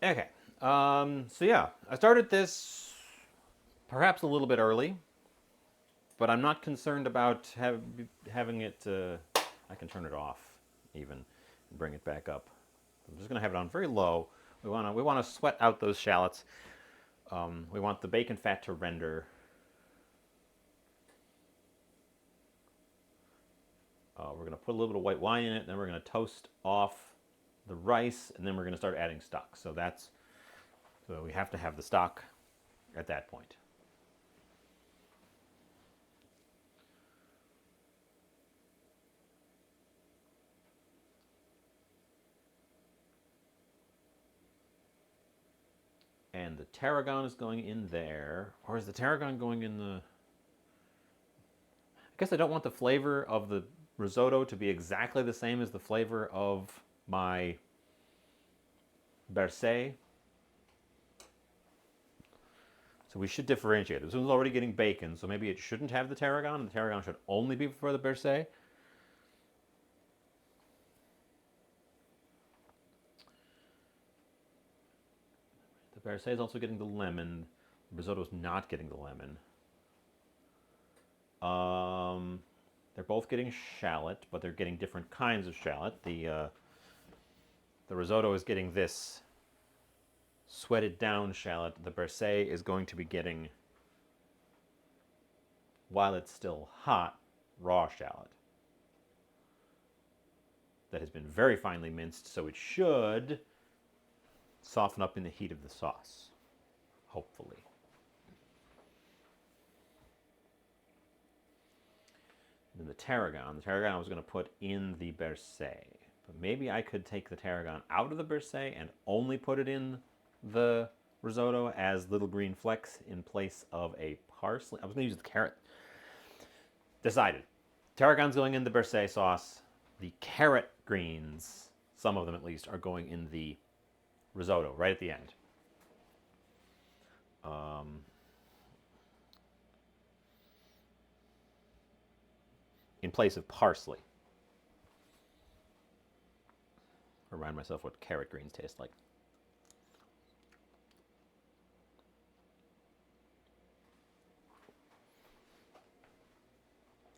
Okay. So yeah, I started this perhaps a little bit early, but I'm not concerned about having it. I can turn it off even and bring it back up. I'm just going to have it on very low. We want to sweat out those shallots. We want the bacon fat to render. We're going to put a little bit of white wine in it, and then we're going to toast off the rice, and then we're going to start adding stock. So we have to have the stock at that point. And the tarragon is going in there, or is the tarragon going in the? I guess I don't want the flavor of the risotto to be exactly the same as the flavor of my Bercé. So we should differentiate. This one's already getting bacon, so maybe it shouldn't have the tarragon, and the tarragon should only be for the Bercé. The Bercé is also getting the lemon. The risotto is not getting the lemon. They're both getting shallot, but they're getting different kinds of shallot. The risotto is getting this sweated down shallot. The Bercé is going to be getting, while it's still hot, raw shallot that has been very finely minced, so it should soften up in the heat of the sauce, hopefully. And then the tarragon I was going to put in the Bercé, but maybe I could take the tarragon out of the Bercé and only put it in the risotto as little green flecks in place of a parsley. I was going to use the carrot. Decided. Tarragon's going in the Bercé sauce. The carrot greens, some of them at least, are going in the risotto right at the end. In place of parsley. Remind myself what carrot greens taste like.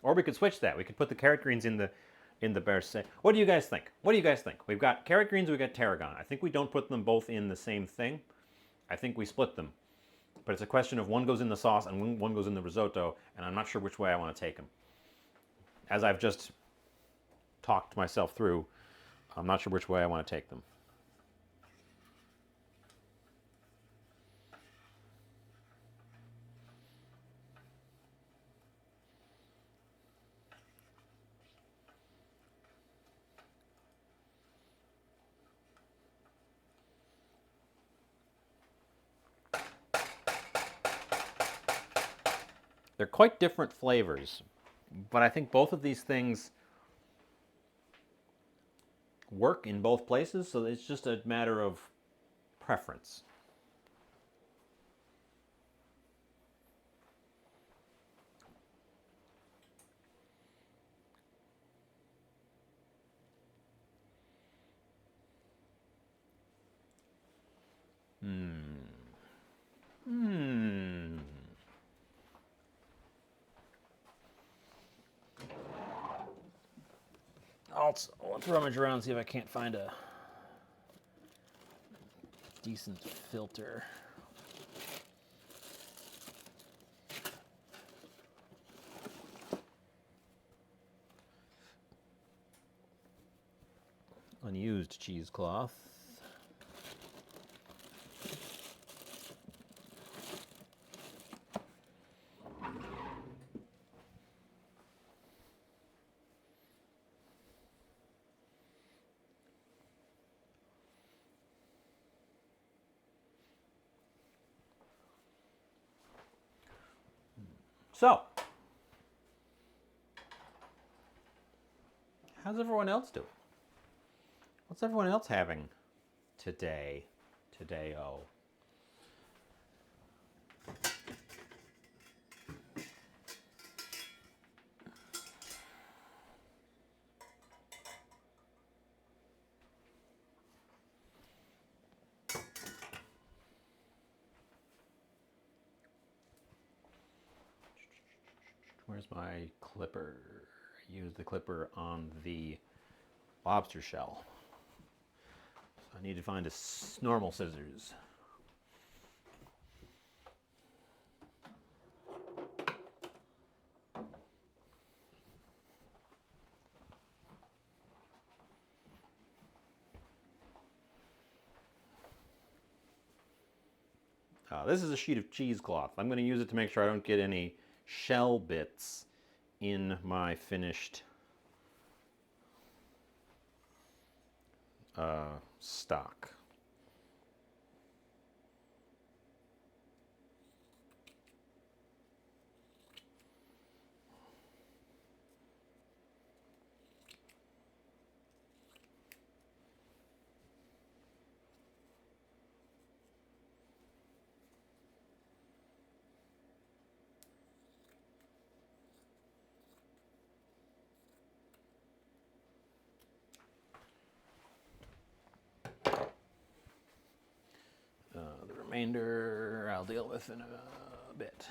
Or we could switch that. We could put the carrot greens in the Bercé. What do you guys think? What do you guys think? We've got carrot greens, we've got tarragon. I think we don't put them both in the same thing. I think we split them. But it's a question of one goes in the sauce and one goes in the risotto, and I'm not sure which way I want to take them. As I've just talked myself through, I'm not sure which way I want to take them. They're quite different flavors, but I think both of these things work in both places, so it's just a matter of preference. Let's rummage around and see if I can't find a decent filter. Unused cheesecloth. So, how's everyone else doing? What's everyone else having today? Today-o? Where's my clipper? I used the clipper on the lobster shell. So I need to find a normal scissors. This is a sheet of cheesecloth. I'm going to use it to make sure I don't get any shell bits in my finished stock. The remainder I'll deal with in a bit.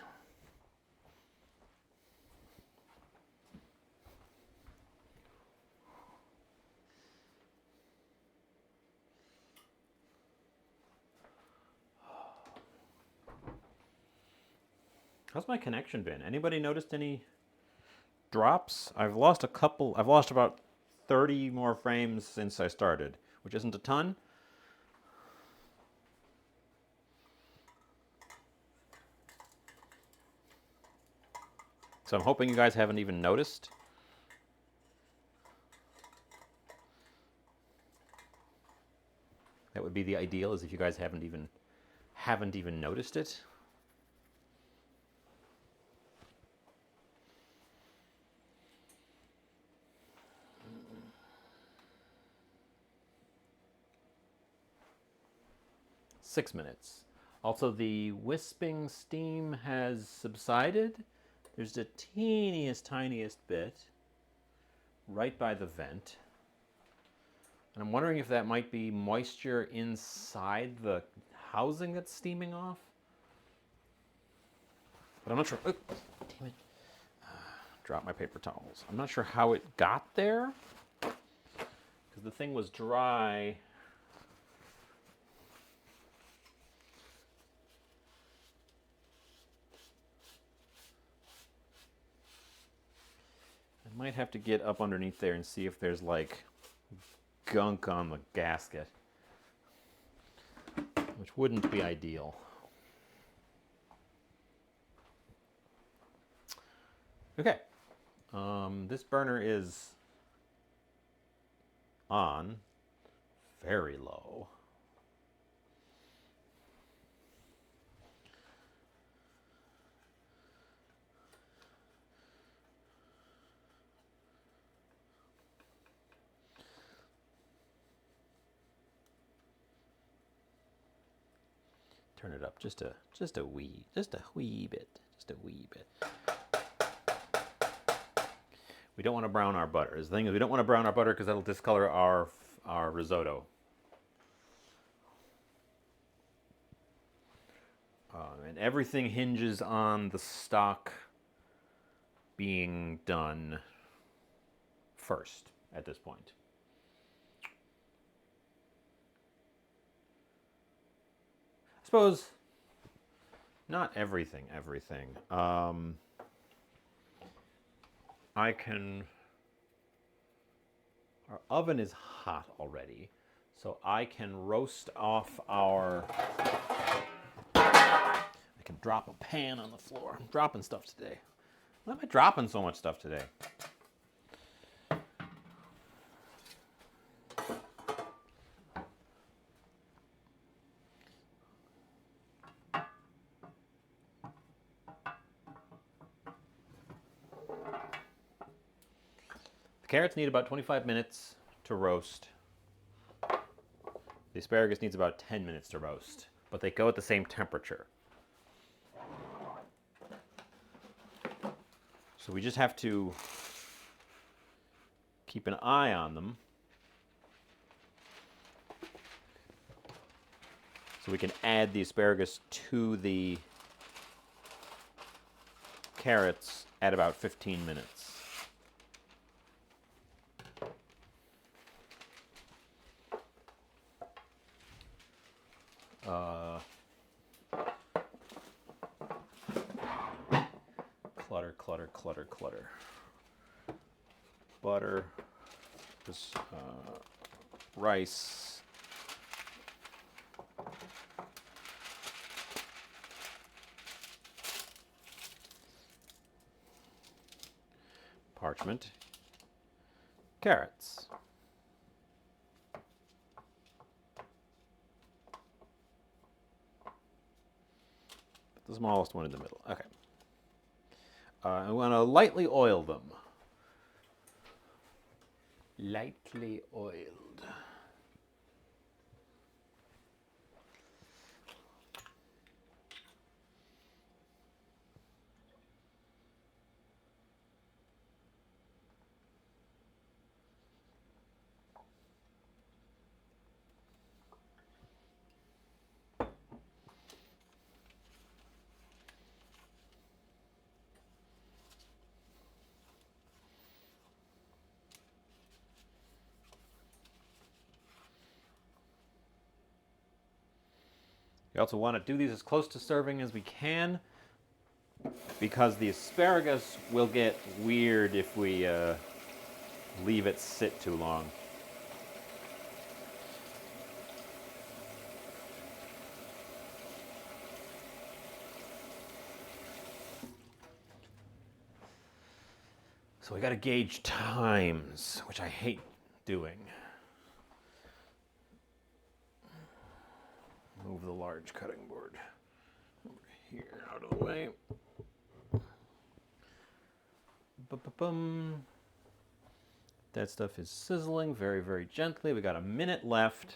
How's my connection been? Anybody noticed any drops? I've lost about 30 more frames since I started, which isn't a ton. So I'm hoping you guys haven't even noticed. That would be the ideal, is if you guys haven't even noticed it. Six minutes. Also, the wisping steam has subsided. There's the teeniest, tiniest bit right by the vent. And I'm wondering if that might be moisture inside the housing that's steaming off. But I'm not sure. Oh, damn it. Drop my paper towels. I'm not sure how it got there, because the thing was dry. I might have to get up underneath there and see if there's like gunk on the gasket, which wouldn't be ideal. Okay, this burner is on very low. Turn it up just a wee bit. We don't want to brown our butter. The thing is, we don't want to brown our butter because that'll discolor our risotto. And everything hinges on the stock being done first at this point. I suppose not everything. Our oven is hot already, so I can roast off I can drop a pan on the floor. I'm dropping stuff today. Why am I dropping so much stuff today? The carrots need about 25 minutes to roast. The asparagus needs about 10 minutes to roast, but they go at the same temperature. So we just have to keep an eye on them so we can add the asparagus to the carrots at about 15 minutes. Clutter, clutter, clutter, clutter. Butter, just rice. Parchment. Carrots. Put the smallest one in the middle. Okay. I want to lightly oil them. Lightly oiled. We also want to do these as close to serving as we can, because the asparagus will get weird if we leave it sit too long. So we got to gauge times, which I hate doing. Move the large cutting board over here, out of the way. Ba-ba-bum. That stuff is sizzling very, very gently. We got a minute left.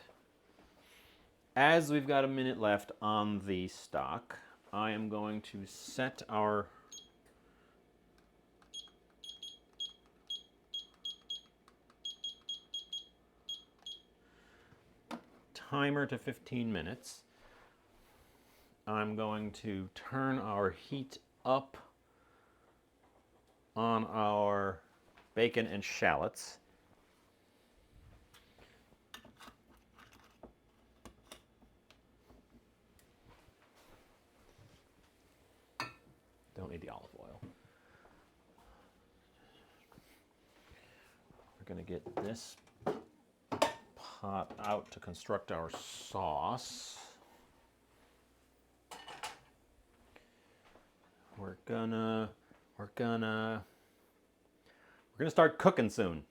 As we've got a minute left on the stock, I am going to set our timer to 15 minutes. I'm going to turn our heat up on our bacon and shallots. Don't need the olive oil. We're going to get this pot out to construct our sauce. We're gonna start cooking soon.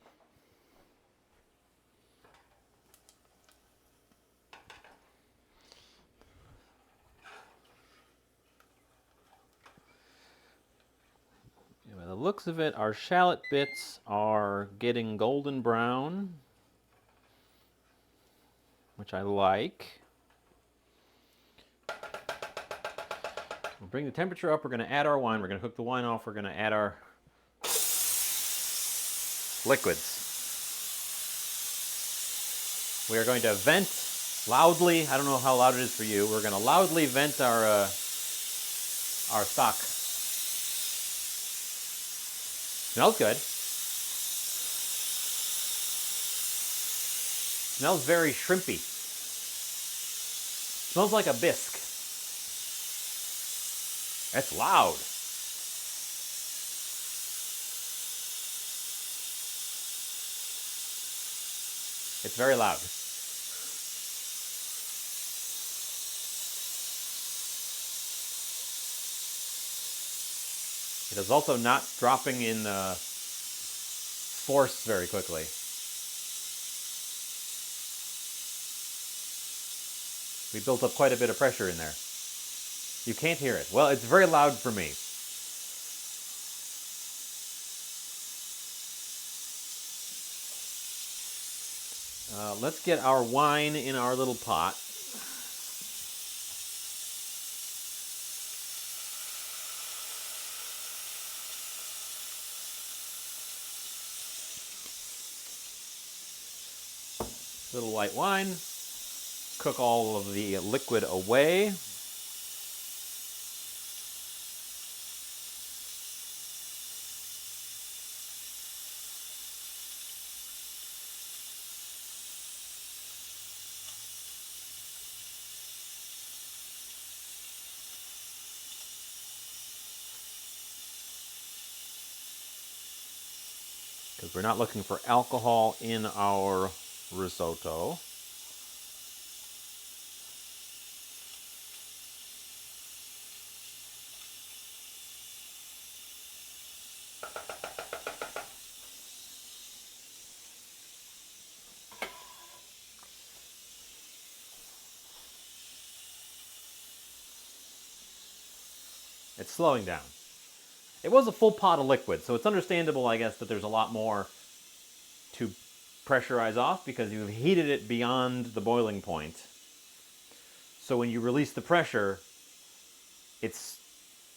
By the looks of it, our shallot bits are getting golden brown, which I like. We'll bring the temperature up. We're going to add our wine. We're going to cook the wine off. We're going to add our liquids. We are going to vent loudly. I don't know how loud it is for you. We're going to loudly vent our stock. Smells good. Smells very shrimpy. Smells like a bisque. That's loud. It's very loud. It is also not dropping in force very quickly. We built up quite a bit of pressure in there. You can't hear it. Well, it's very loud for me. Let's get our wine in our little pot. Little white wine. Cook all of the liquid away. We're not looking for alcohol in our risotto. It's slowing down. It was a full pot of liquid, so it's understandable, I guess, that there's a lot more to pressurize off because you've heated it beyond the boiling point. So when you release the pressure, it's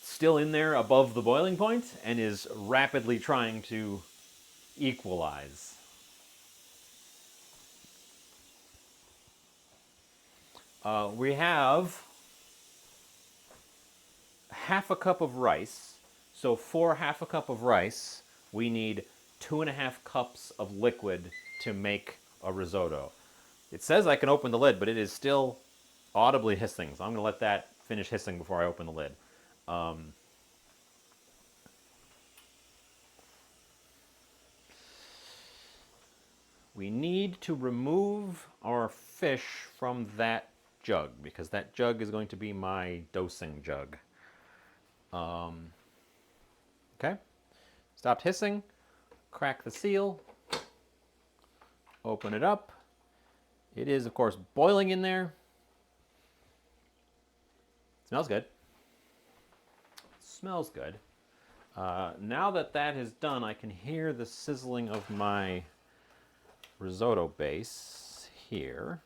still in there above the boiling point and is rapidly trying to equalize. We have half a cup of rice. So for half a cup of rice, we need 2.5 cups of liquid to make a risotto. It says I can open the lid, but it is still audibly hissing. So I'm going to let that finish hissing before I open the lid. We need to remove our fish from that jug because that jug is going to be my dosing jug. Okay, stopped hissing, crack the seal, open it up. It is, of course, boiling in there. Smells good. Smells good. Now that that is done, I can hear the sizzling of my risotto base here.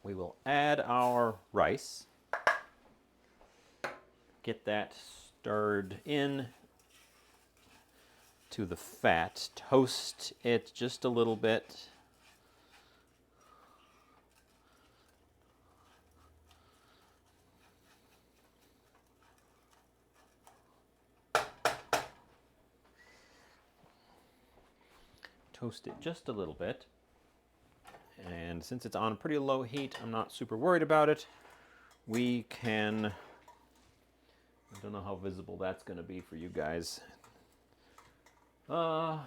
We will add our rice. Get that stirred in to the fat. Toast it just a little bit. Toast it just a little bit. And since it's on pretty low heat, I'm not super worried about it. We can, I don't know how visible that's going to be for you guys. I'm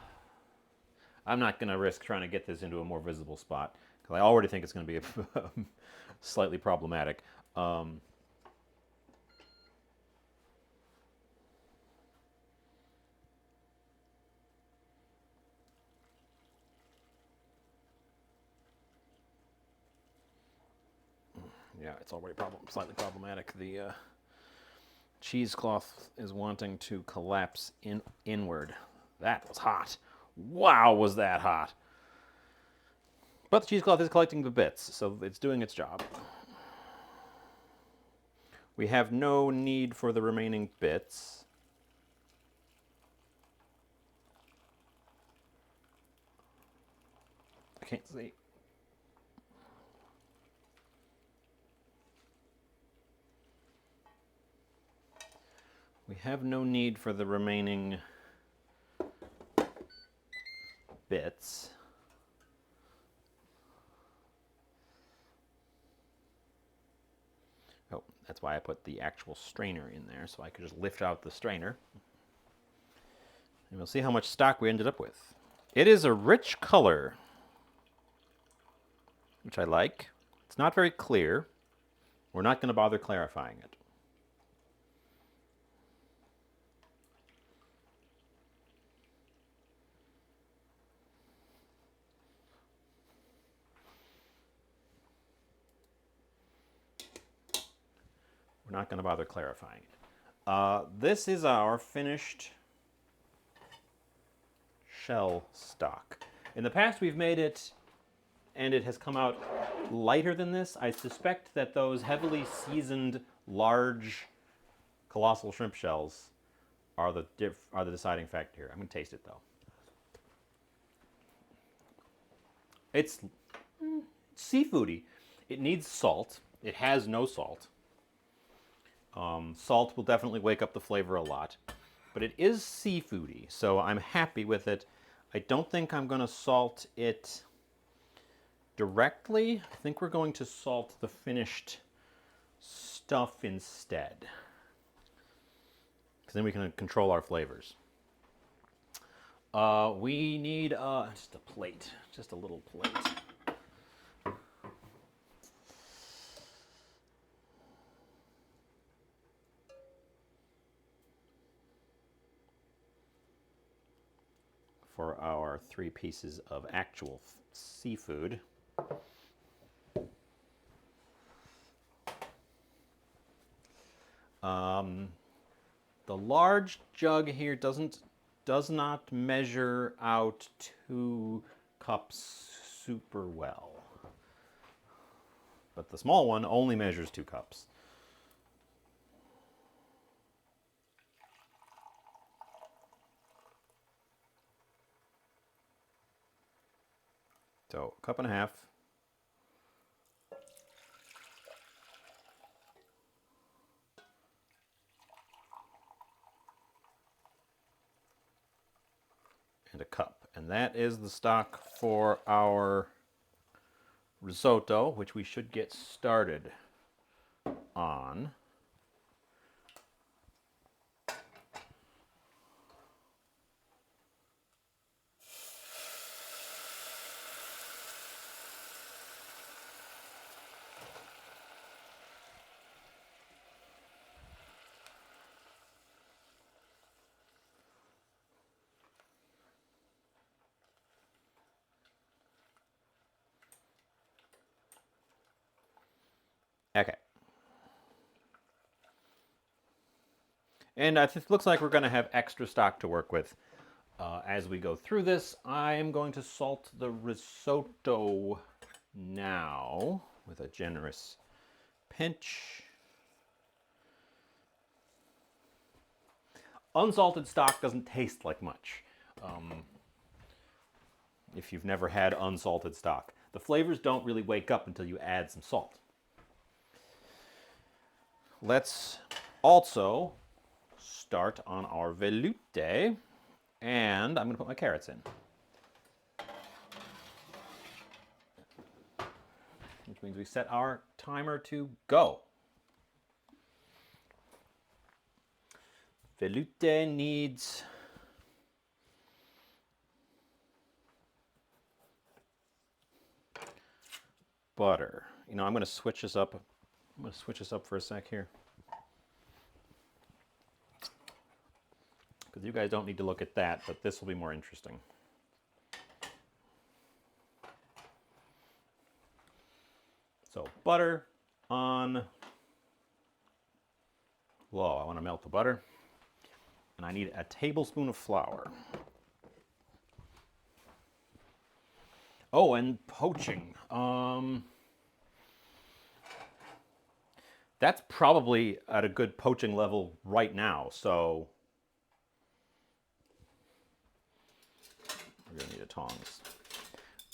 not going to risk trying to get this into a more visible spot because I already think it's going to be slightly problematic. Yeah, it's already slightly problematic. The cheesecloth is wanting to collapse inward. That was hot. Wow, was that hot. But the cheesecloth is collecting the bits, so it's doing its job. We have no need for the remaining bits. I can't see. We have no need for the remaining bits. Oh, that's why I put the actual strainer in there, so I could just lift out the strainer. And we'll see how much stock we ended up with. It is a rich color, which I like. It's not very clear. We're not going to bother clarifying it. We're not going to bother clarifying it. This is our finished shell stock. In the past, we've made it, and it has come out lighter than this. I suspect that those heavily seasoned, large, colossal shrimp shells are the deciding factor here. I'm going to taste it, though. It's seafoody. It needs salt. It has no salt. Salt will definitely wake up the flavor a lot, but it is seafoody, so I'm happy with it. I don't think I'm going to salt it directly. I think we're going to salt the finished stuff instead, because then we can control our flavors. We need just a plate, just a little plate. For our 3 pieces of actual seafood. The large jug here does not measure out 2 cups super well, but the small one only measures 2 cups. So, 1.5 cups. And a cup. And that is the stock for our risotto, which we should get started on. Okay. And it looks like we're going to have extra stock to work with as we go through this. I am going to salt the risotto now with a generous pinch. Unsalted stock doesn't taste like much if you've never had unsalted stock. The flavors don't really wake up until you add some salt. Let's also start on our velouté, and I'm going to put my carrots in, which means we set our timer to go. Velouté needs butter. You know, I'm going to switch this up. I'm going to switch this up for a sec here, because you guys don't need to look at that, but this will be more interesting. So butter on low. I want to melt the butter, and I need a tablespoon of flour. Oh, and poaching. That's probably at a good poaching level right now, so we're gonna need a tongs.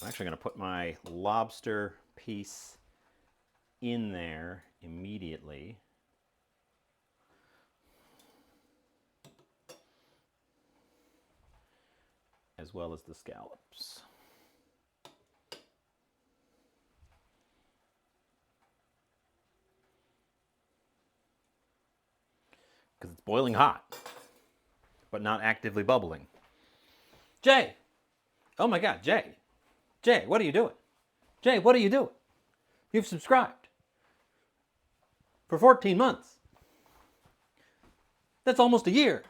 I'm actually gonna put my lobster piece in there immediately. As well as the scallops. Because it's boiling hot, but not actively bubbling. Jay! Oh my God, Jay! Jay, what are you doing? Jay, what are you doing? You've subscribed for 14 months. That's almost a year.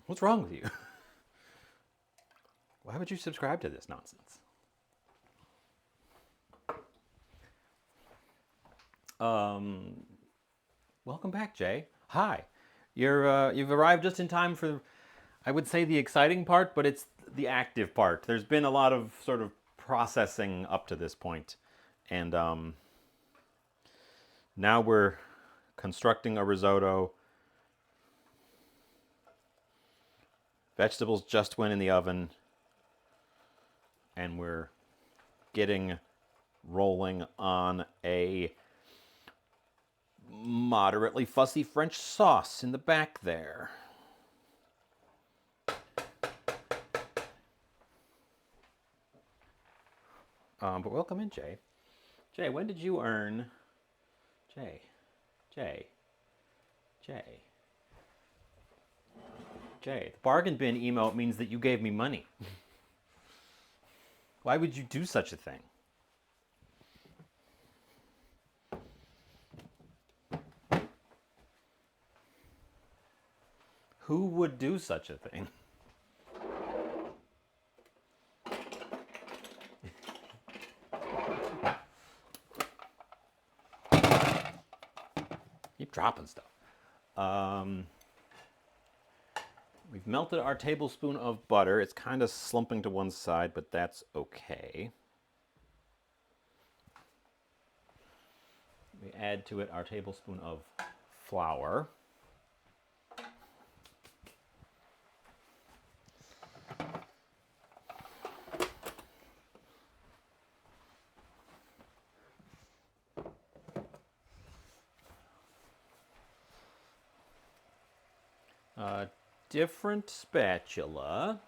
What's wrong with you? Why would you subscribe to this nonsense? Welcome back, Jay. Hi. You've arrived just in time for, I would say, the exciting part, but it's the active part. There's been a lot of sort of processing up to this point, and now we're constructing a risotto. Vegetables just went in the oven, and we're getting rolling on a moderately fussy French sauce in the back there. But welcome in, Jay. Jay, when did you earn... Jay, Jay, Jay, Jay. The bargain bin emote means that you gave me money. Why would you do such a thing? Who would do such a thing? Keep dropping stuff. We've melted our tablespoon of butter. It's kind of slumping to one side, but that's okay. We add to it our tablespoon of flour. Different spatula.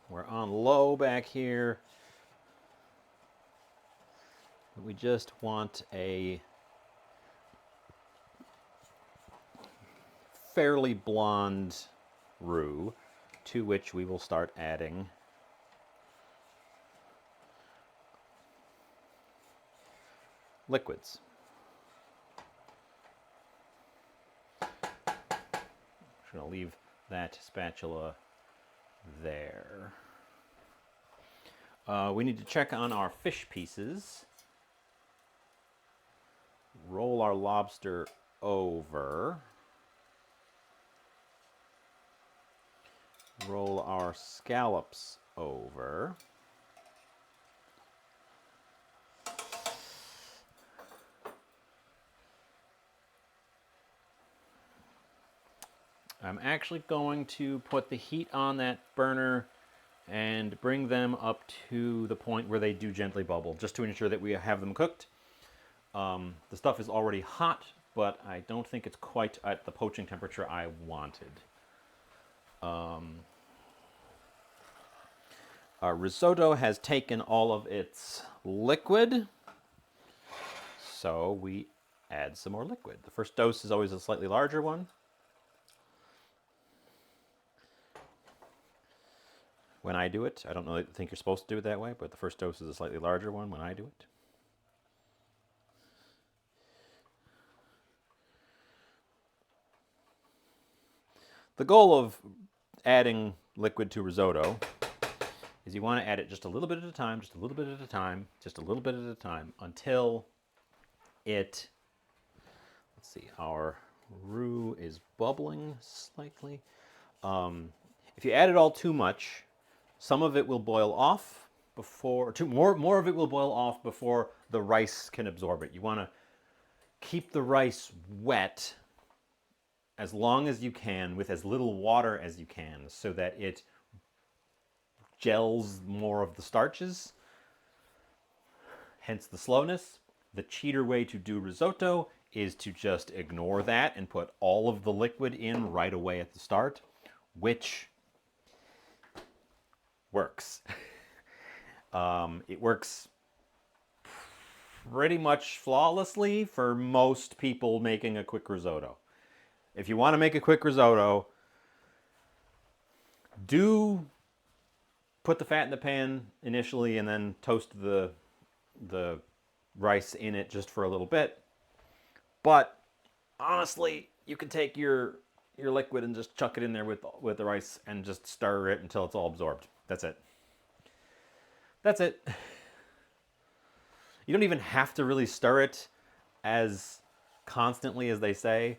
We're on low back here. We just want a fairly blonde roux, to which we will start adding liquids. I'm going to leave that spatula there. We need to check on our fish pieces. Roll our lobster over. Roll our scallops over. I'm actually going to put the heat on that burner and bring them up to the point where they do gently bubble, just to ensure that we have them cooked. The stuff is already hot, but I don't think it's quite at the poaching temperature I wanted. Our risotto has taken all of its liquid, so we add some more liquid. The first dose is always a slightly larger one. When I do it, I don't think you're supposed to do it that way, but the first dose is a slightly larger one when I do it. The goal of adding liquid to risotto is you want to add it just a little bit at a time, just a little bit at a time, just a little bit at a time, until it, let's see, our roux is bubbling slightly. If you add it all too much, some of it will boil off before, more of it will boil off before the rice can absorb it. You want to keep the rice wet as long as you can with as little water as you can so that it gels more of the starches, hence the slowness. The cheater way to do risotto is to just ignore that and put all of the liquid in right away at the start, which works. It works pretty much flawlessly for most people making a quick risotto. If you want to make a quick risotto, do put the fat in the pan initially and then toast the rice in it just for a little bit. But honestly, you can take your liquid and just chuck it in there with the rice and just stir it until it's all absorbed. That's it. That's it. You don't even have to really stir it as constantly as they say.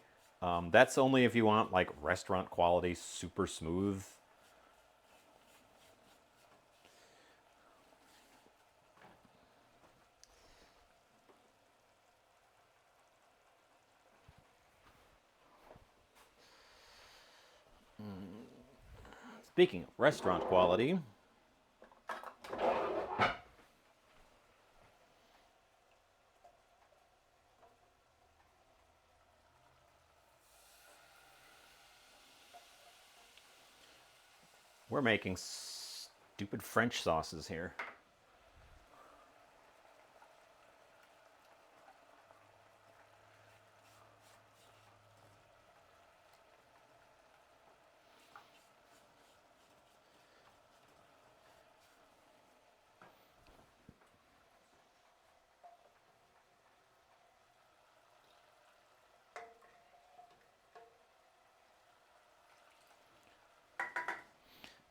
That's only if you want like restaurant quality, super smooth. Speaking of restaurant quality, We're making stupid French sauces here.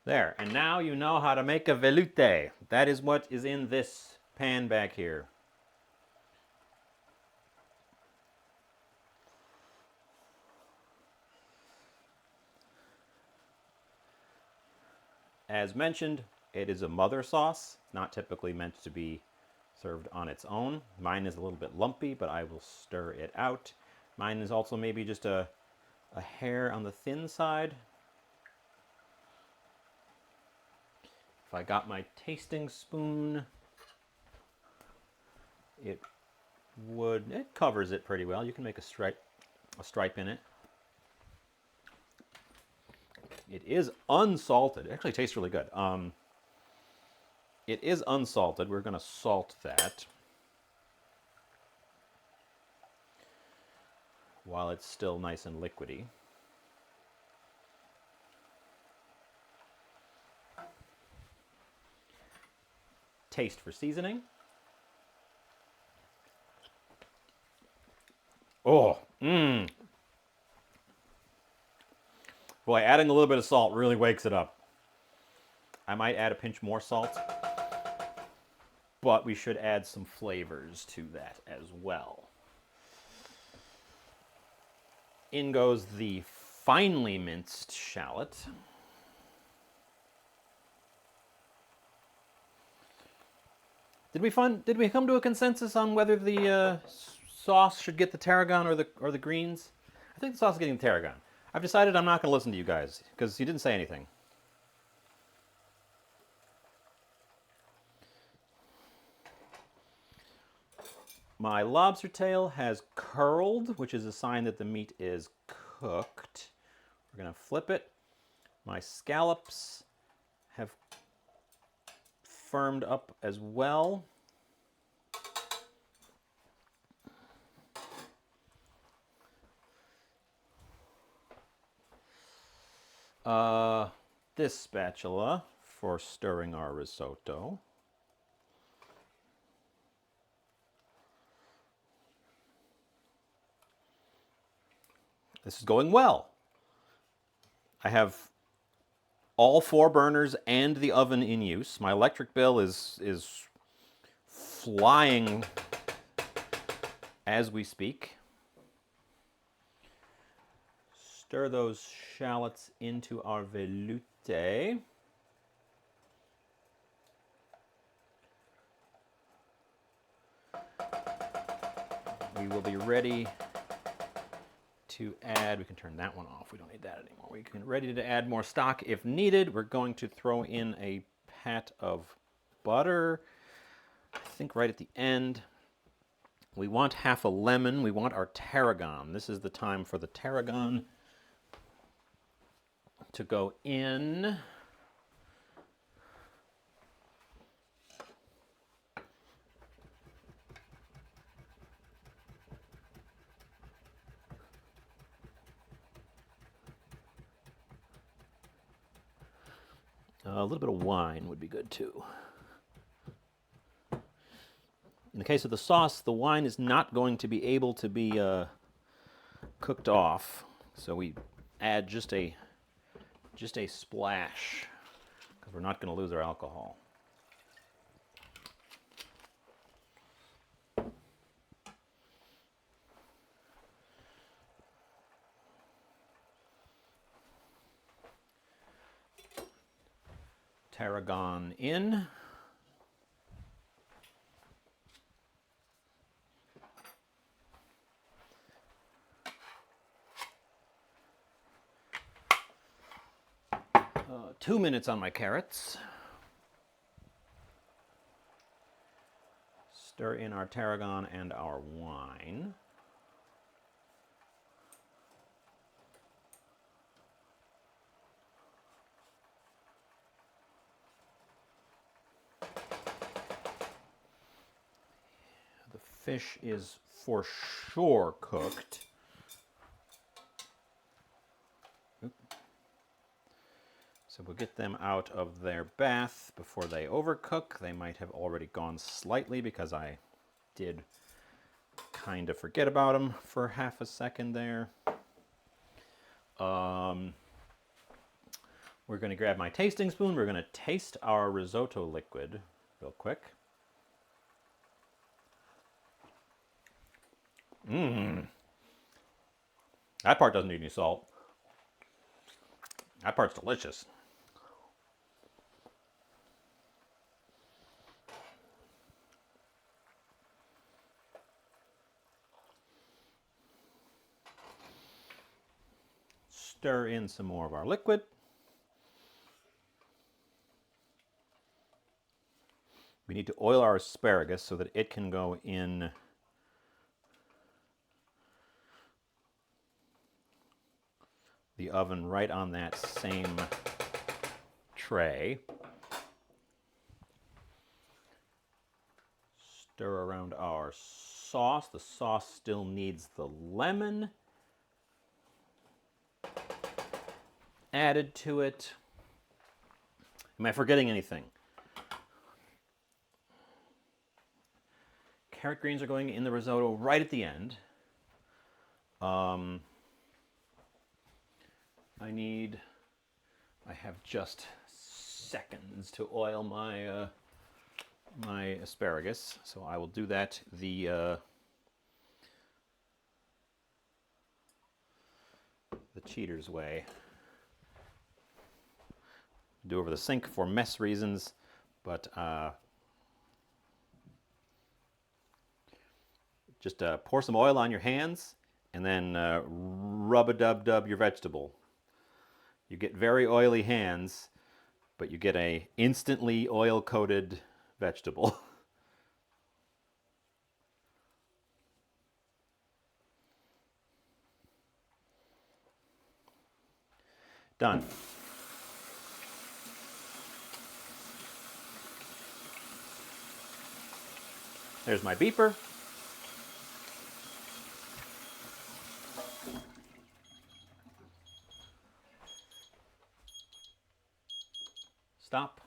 There, and now you know how to make a velouté. That is what is in this pan back here. As mentioned, it is a mother sauce, not typically meant to be served on its own. Mine is a little bit lumpy, but I will stir it out. Mine is also maybe just a hair on the thin side. If I got my tasting spoon, it covers it pretty well. You can make a stripe in it. It is unsalted. It actually tastes really good. It is unsalted. We're going to salt that while it's still nice and liquidy. Taste for seasoning. Oh, boy, adding a little bit of salt really wakes it up. I might add a pinch more salt, but we should add some flavors to that as well. In goes the finely minced shallot. Did we come to a consensus on whether the sauce should get the tarragon or the greens? I think the sauce is getting the tarragon. I've decided I'm not going to listen to you guys because you didn't say anything. My lobster tail has curled, which is a sign that the meat is cooked. We're going to flip it. My scallops have firmed up as well. This spatula for stirring our risotto. This is going well. I have all 4 burners and the oven in use. My electric bill is flying as we speak. Stir those shallots into our velouté. We will be ready to add, we can turn that one off, we don't need that anymore. We can ready to add more stock if needed. We're going to throw in a pat of butter, I think right at the end. We want half a lemon, we want our tarragon. This is the time for the tarragon to go in. A little bit of wine would be good too. In the case of the sauce, the wine is not going to be able to be cooked off, so we add just a splash because we're not going to lose our alcohol. Tarragon in. Two minutes on my carrots. Stir in our tarragon and our wine. fish is for sure cooked. So we'll get them out of their bath before they overcook. They might have already gone slightly because I did kind of forget about them for half a second there. We're going to grab my tasting spoon. We're going to taste our risotto liquid real quick. That part doesn't need any salt. That part's delicious. Stir in some more of our liquid. We need to oil our asparagus so that it can go in the oven right on that same tray. Stir around our sauce. The sauce still needs the lemon added to it. Am I forgetting anything? Carrot greens are going in the risotto right at the end. I have just seconds to oil my my asparagus, so I will do that the cheater's way. Do over the sink for mess reasons, but just pour some oil on your hands and then rub-a-dub-dub your vegetable. You get very oily hands, but you get a instantly oil-coated vegetable. Done. There's my beeper. Stop.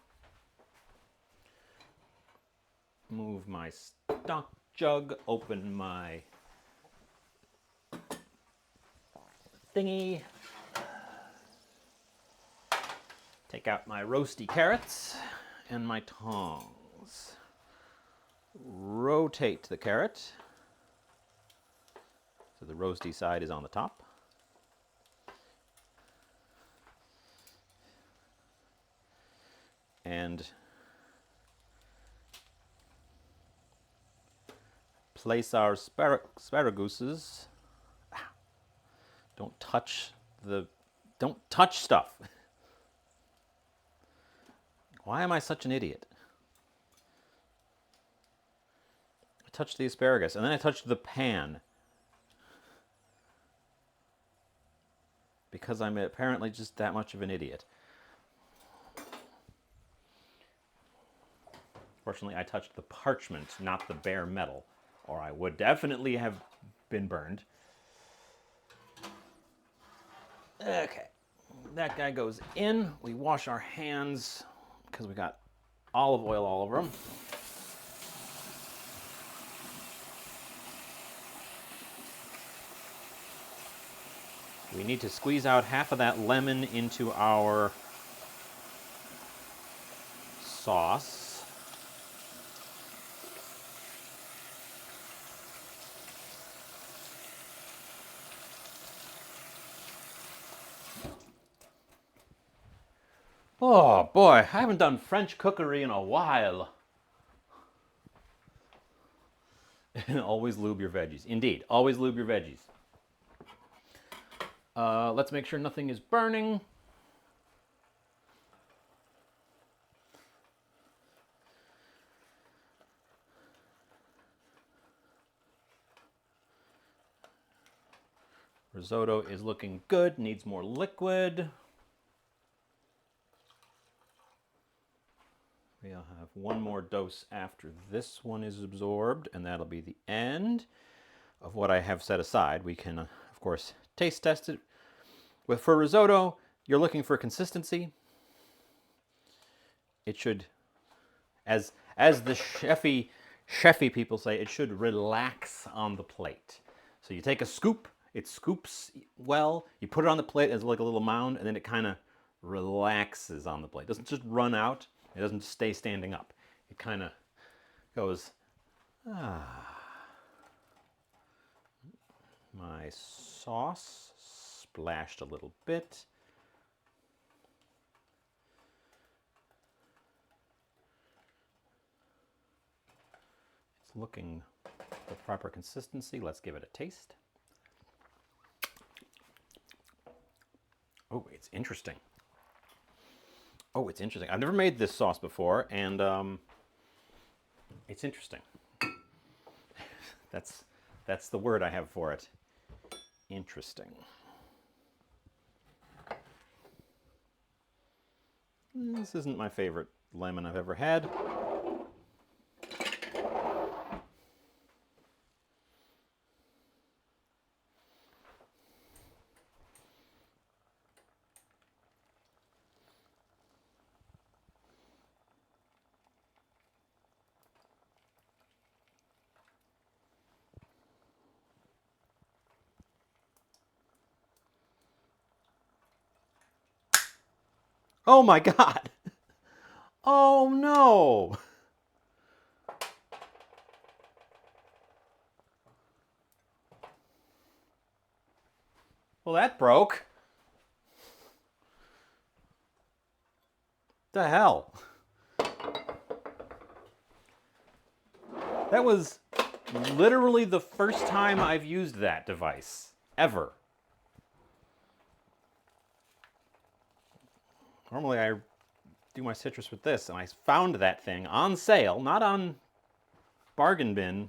Move my stock jug, open my thingy. Take out my roasty carrots and my tongs. Rotate the carrot so the roasty side is on the top. And place our asparaguses. Don't touch stuff. Why am I such an idiot? I touched the asparagus and then I touched the pan. Because I'm apparently just that much of an idiot. Fortunately, I touched the parchment, not the bare metal, or I would definitely have been burned. Okay, that guy goes in. We wash our hands because we got olive oil all over them. We need to squeeze out half of that lemon into our sauce. Oh boy, I haven't done French cookery in a while. Always lube your veggies. Indeed, always lube your veggies. Let's make sure nothing is burning. Risotto is looking good, needs more liquid. We I'll have one more dose after this one is absorbed, and that'll be the end of what I have set aside. We can, of course, taste test it. For risotto, you're looking for consistency. It should, as the chefy people say, it should relax on the plate. So you take a scoop, it scoops well, you put it on the plate as like a little mound, and then it kind of relaxes on the plate. It doesn't just run out, it doesn't stay standing up. It kind of goes, ah. My sauce splashed a little bit. It's looking the proper consistency. Let's give it a taste. Oh, it's interesting. Oh, it's interesting. I've never made this sauce before, and it's interesting. That's the word I have for it. Interesting. This isn't my favorite lemon I've ever had. Oh my God! Oh no! Well, that broke. The hell? That was literally the first time I've used that device, ever. Normally I do my citrus with this, and I found that thing on sale, not on bargain bin,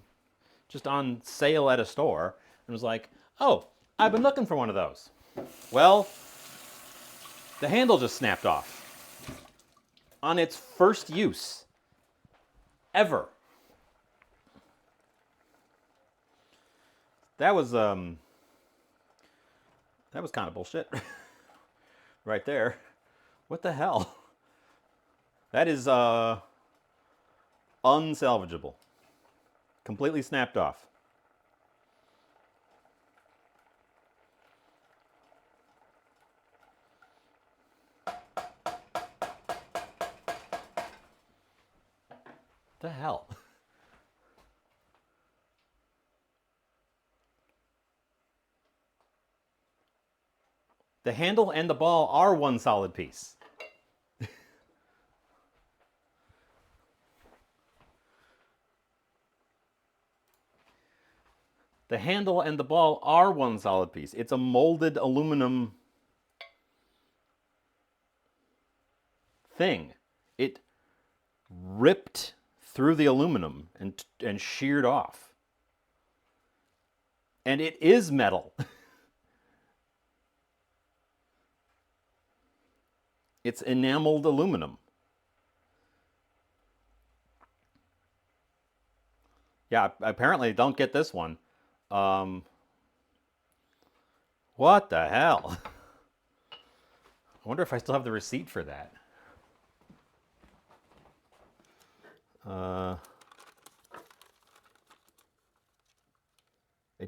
just on sale at a store, and was like, oh, I've been looking for one of those. Well, the handle just snapped off on its first use ever. That was kind of bullshit right there. What the hell? That is unsalvageable. Completely snapped off. The hell? The handle and the ball are one solid piece. The handle and the ball are one solid piece. It's a molded aluminum thing. It ripped through the aluminum and sheared off. And it is metal. It's enameled aluminum. Yeah, apparently don't get this one. What the hell? I wonder if I still have the receipt for that. I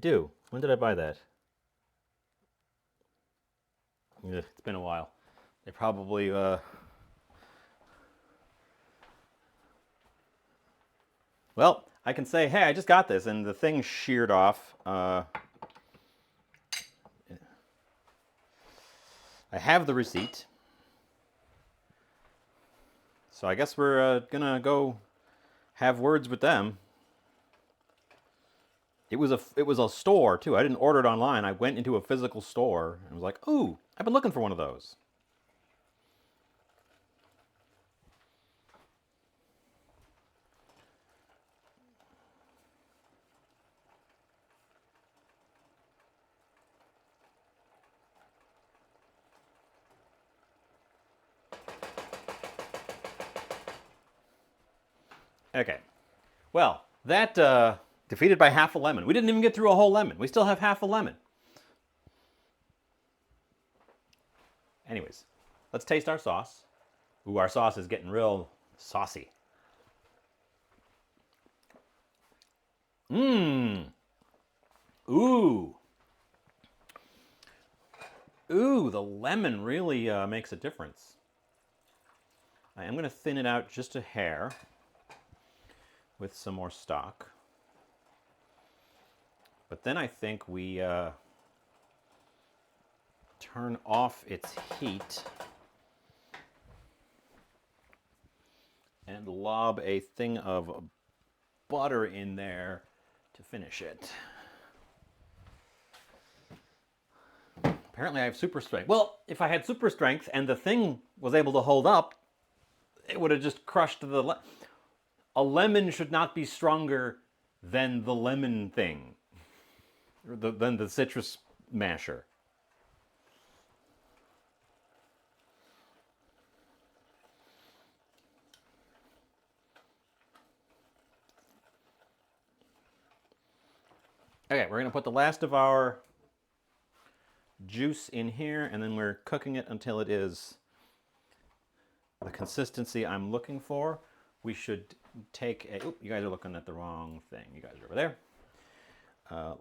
do. When did I buy that? Yeah, it's been a while. They probably well, I can say, hey, I just got this, and the thing sheared off. I have the receipt. So I guess we're gonna go have words with them. It was a store too. I didn't order it online. I went into a physical store and was like, "Ooh, I've been looking for one of those." Okay. Well, that defeated by half a lemon. We didn't even get through a whole lemon. We still have half a lemon. Anyways, let's taste our sauce. Ooh, our sauce is getting real saucy. Mmm. Ooh. Ooh, the lemon really makes a difference. I am going to thin it out just a hair with some more stock. But then I think we turn off its heat and lob a thing of butter in there to finish it. Apparently I have super strength. Well, if I had super strength and the thing was able to hold up, it would have just crushed the a lemon should not be stronger than the lemon thing, or than the citrus masher. Okay, we're gonna put the last of our juice in here, and then we're cooking it until it is the consistency I'm looking for. We should take a, oop, you guys are looking at the wrong thing. You guys are over there.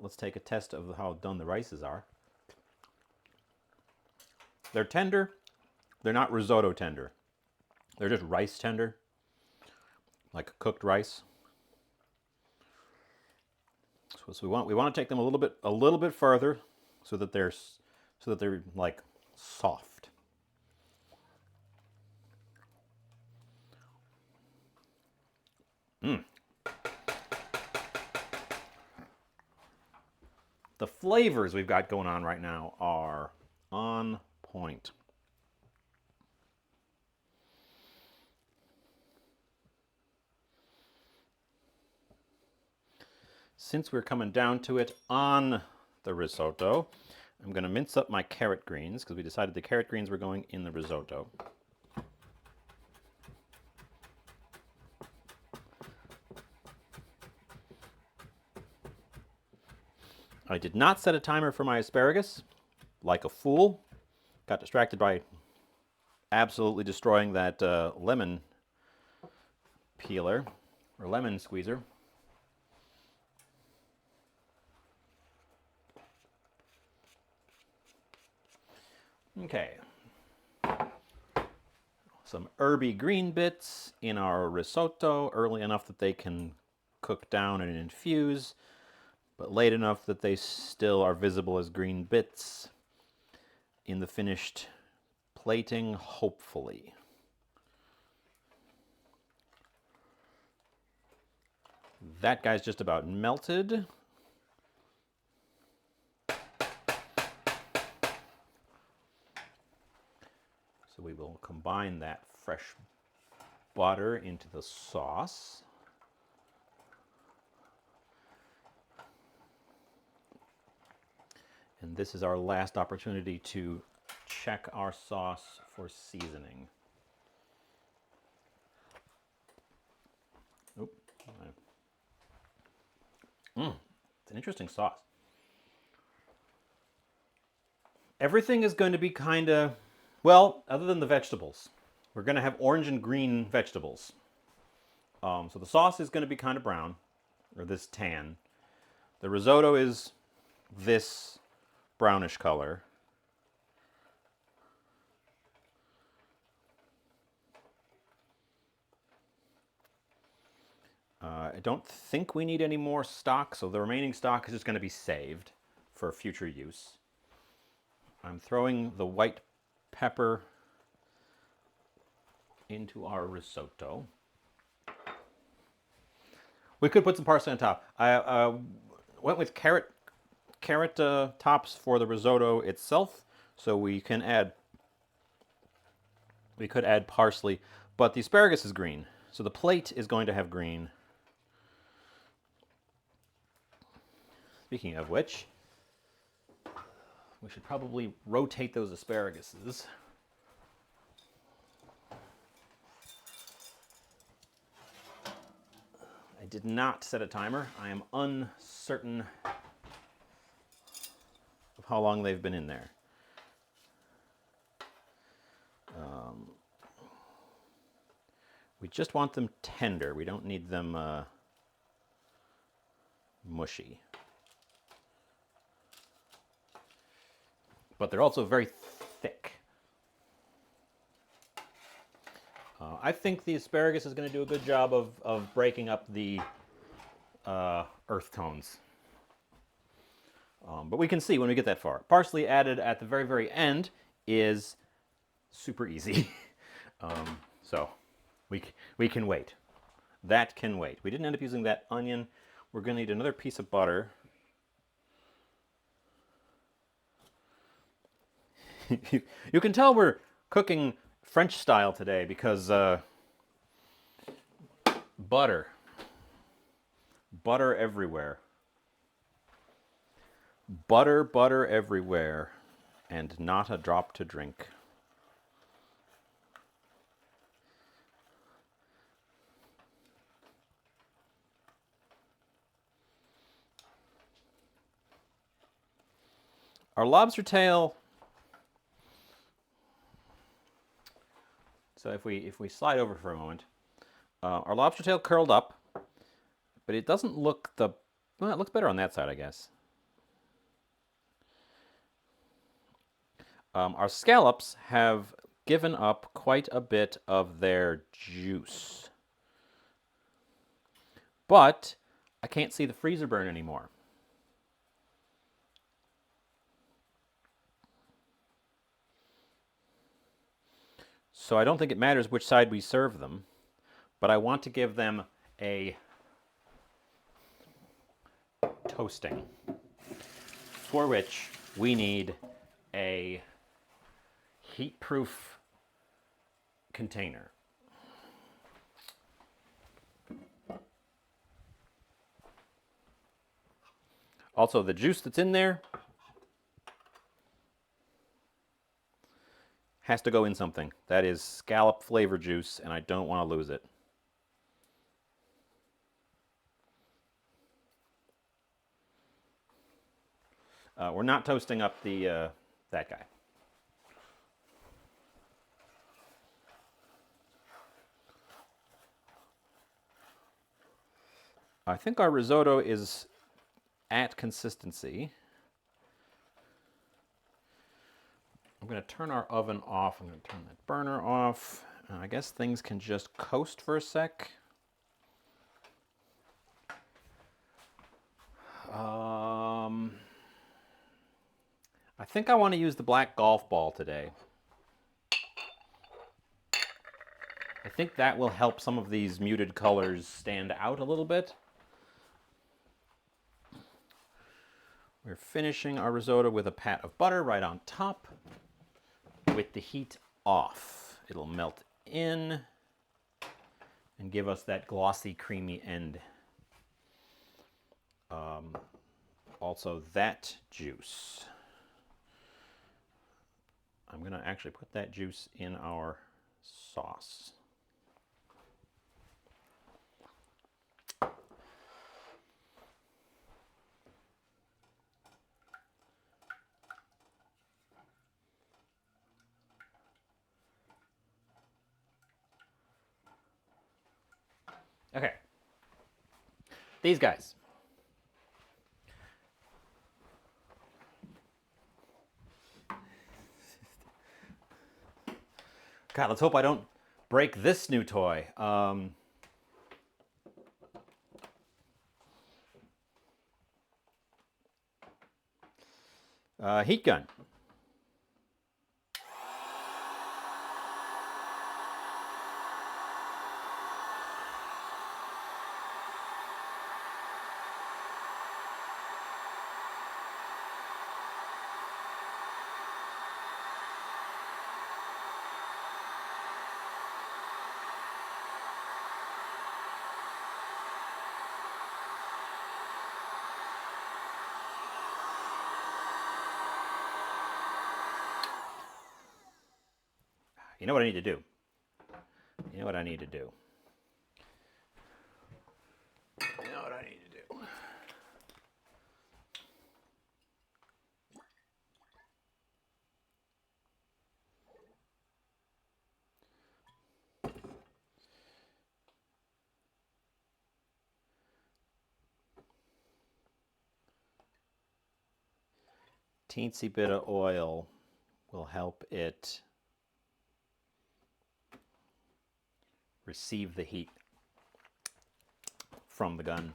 Let's take a test of how done the rices are. They're tender. They're not risotto tender. They're just rice tender, like cooked rice. So we want to take them a little bit further, so that they're like soft. The flavors we've got going on right now are on point. Since we're coming down to it on the risotto, I'm going to mince up my carrot greens, because we decided the carrot greens were going in the risotto. I did not set a timer for my asparagus, like a fool. Got distracted by absolutely destroying that lemon peeler, or lemon squeezer. Okay. Some herby green bits in our risotto, early enough that they can cook down and infuse, but late enough that they still are visible as green bits in the finished plating, hopefully. That guy's just about melted. So we will combine that fresh butter into the sauce. And this is our last opportunity to check our sauce for seasoning. Oop. It's an interesting sauce. Everything is going to be kind of, well, other than the vegetables. We're going to have orange and green vegetables. So the sauce is going to be kind of brown, or this tan. The risotto is this brownish color. I don't think we need any more stock, so the remaining stock is just going to be saved for future use. I'm throwing the white pepper into our risotto. We could put some parsley on top. I went with carrot tops for the risotto itself, so we could add parsley, but the asparagus is green, so the plate is going to have green. Speaking of which, we should probably rotate those asparaguses. did not set a timer. I am uncertain of how long they've been in there. We just want them tender. We don't need them mushy. But they're also very thick. I think the asparagus is going to do a good job of breaking up the earth tones. But we can see when we get that far. Parsley added at the very, very end is super easy. So we can wait. That can wait. We didn't end up using that onion. We're going to need another piece of butter. You can tell we're cooking French style today because butter everywhere. Butter everywhere, and not a drop to drink. Our lobster tail. So if we slide over for a moment, our lobster tail curled up, but it doesn't look well, it looks better on that side, I guess. Our scallops have given up quite a bit of their juice, but I can't see the freezer burn anymore. So I don't think it matters which side we serve them, but I want to give them a toasting, for which we need a heat-proof container. Also, the juice that's in there has to go in something. That is scallop flavor juice, and I don't want to lose it. We're not toasting up the that guy. I think our risotto is at consistency. I'm going to turn our oven off. I'm going to turn that burner off. I guess things can just coast for a sec. I think I want to use the black golf ball today. I think that will help some of these muted colors stand out a little bit. We're finishing our risotto with a pat of butter right on top with the heat off. It'll melt in and give us that glossy, creamy end. Also, that juice. I'm going to actually put that juice in our sauce. Okay. These guys. God, let's hope I don't break this new toy. Heat gun. You know what I need to do? You know what I need to do? teensy bit of oil will help it receive the heat from the gun.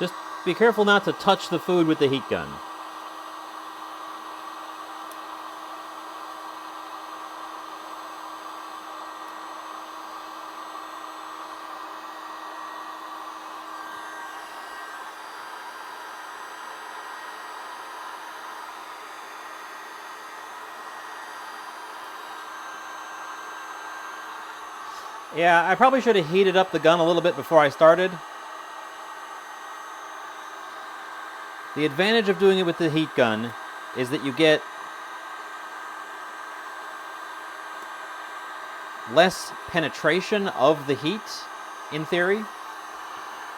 Just be careful not to touch the food with the heat gun. Yeah, I probably should have heated up the gun a little bit before I started. The advantage of doing it with the heat gun is that you get less penetration of the heat, in theory,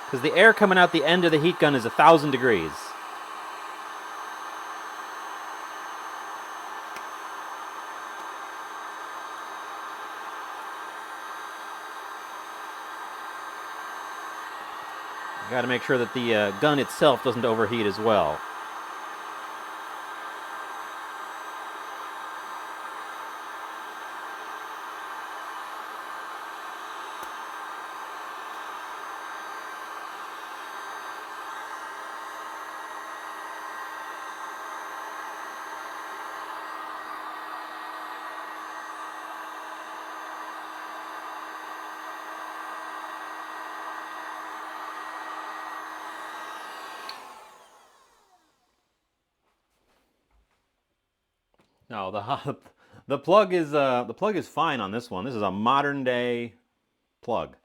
because the air coming out the end of the heat gun is 1,000 degrees. You got to make sure that the gun itself doesn't overheat as well. No, the plug is fine on this one. This is a modern day plug.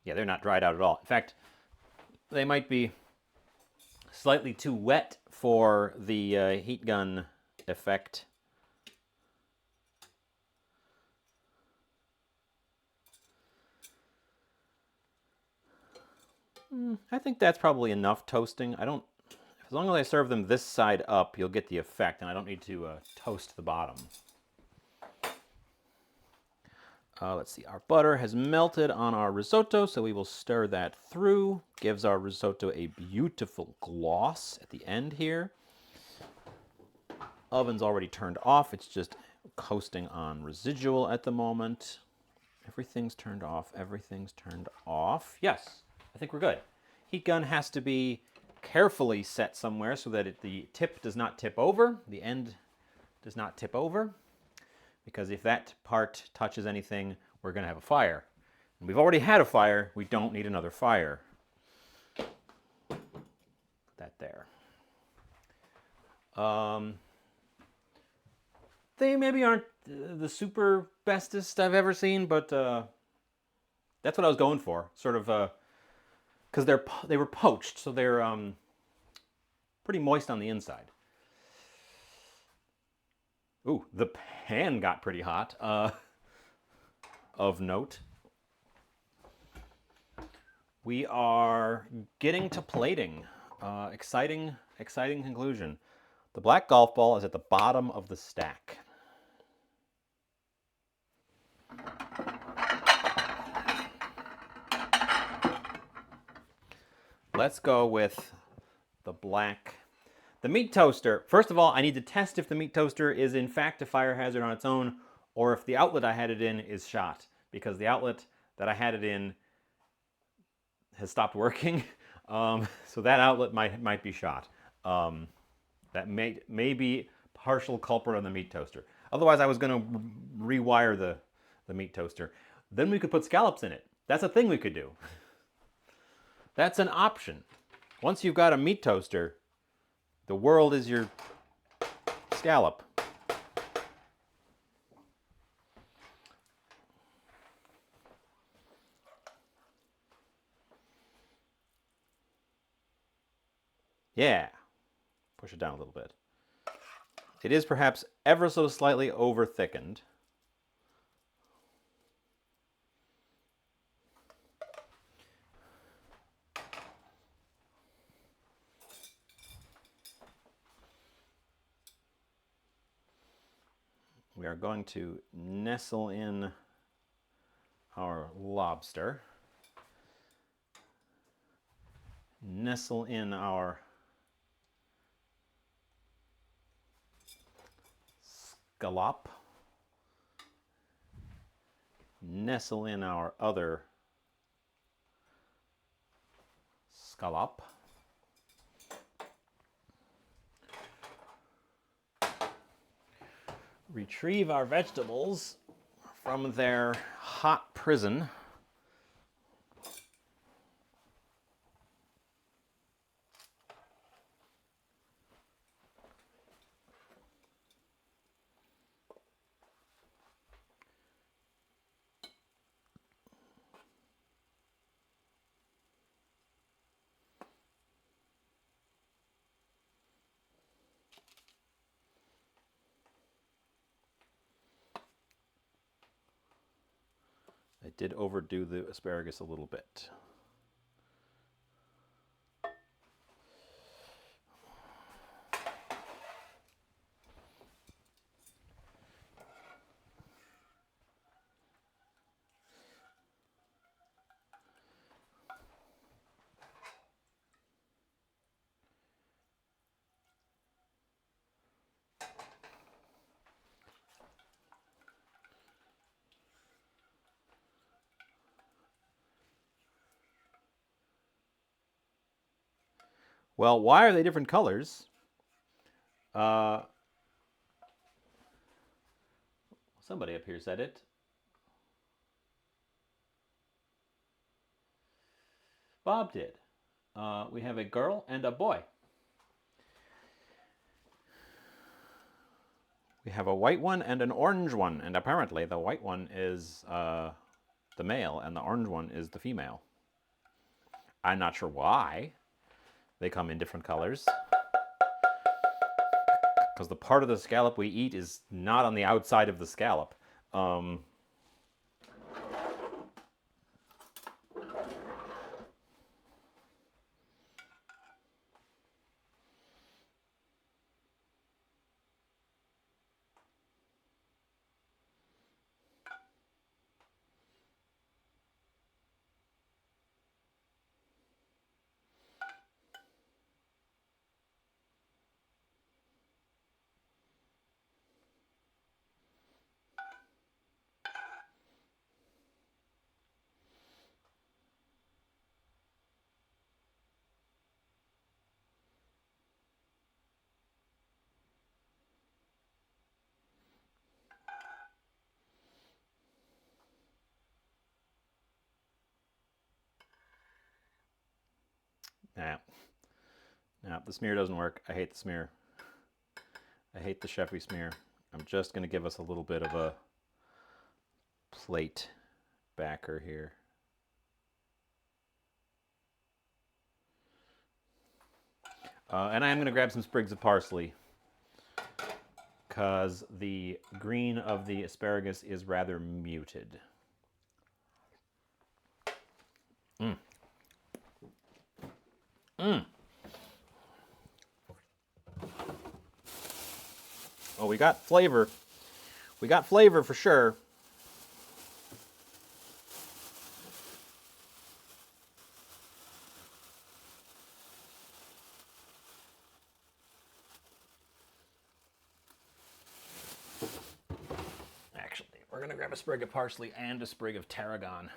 Yeah, they're not dried out at all. In fact, they might be slightly too wet for the heat gun effect. I think that's probably enough toasting. As long as I serve them this side up, you'll get the effect, and I don't need to toast the bottom. Let's see, our butter has melted on our risotto, so we will stir that through. Gives our risotto a beautiful gloss at the end here. Oven's already turned off. It's just coasting on residual at the moment. Everything's turned off. Everything's turned off. Yes, I think we're good. Heat gun has to be carefully set somewhere so that the tip does not tip over, the end does not tip over, because if that part touches anything, we're going to have a fire. And we've already had a fire. We don't need another fire. Put that there. They maybe aren't the super bestest I've ever seen, but that's what I was going for. Sort of, because they were poached, so they're pretty moist on the inside. Ooh, the pan got pretty hot. Of note, we are getting to plating. Exciting conclusion. The black golf ball is at the bottom of the stack. Let's go with the black. The meat toaster. First of all, I need to test if the meat toaster is in fact a fire hazard on its own, or if the outlet I had it in is shot, because the outlet that I had it in has stopped working. So that outlet might be shot. That may be partial culprit on the meat toaster. Otherwise, I was going to rewire the meat toaster. Then we could put scallops in it. That's a thing we could do. That's an option. Once you've got a meat toaster, the world is your scallop. Yeah. Push it down a little bit. It is perhaps ever so slightly over thickened. We are going to nestle in our lobster. Nestle in our scallop. Nestle in our other scallop. Retrieve our vegetables from their hot prison. I did overdo the asparagus a little bit. Well, why are they different colors? Somebody up here said it. Bob did. We have a girl and a boy. We have a white one and an orange one, and apparently the white one is the male and the orange one is the female. I'm not sure why they come in different colors, because the part of the scallop we eat is not on the outside of the scallop. Nah, the smear doesn't work. I hate the smear. I hate the chefy smear. I'm just going to give us a little bit of a plate backer here. And I am going to grab some sprigs of parsley, because the green of the asparagus is rather muted. Oh, we got flavor. We got flavor for sure. Actually, we're going to grab a sprig of parsley and a sprig of tarragon.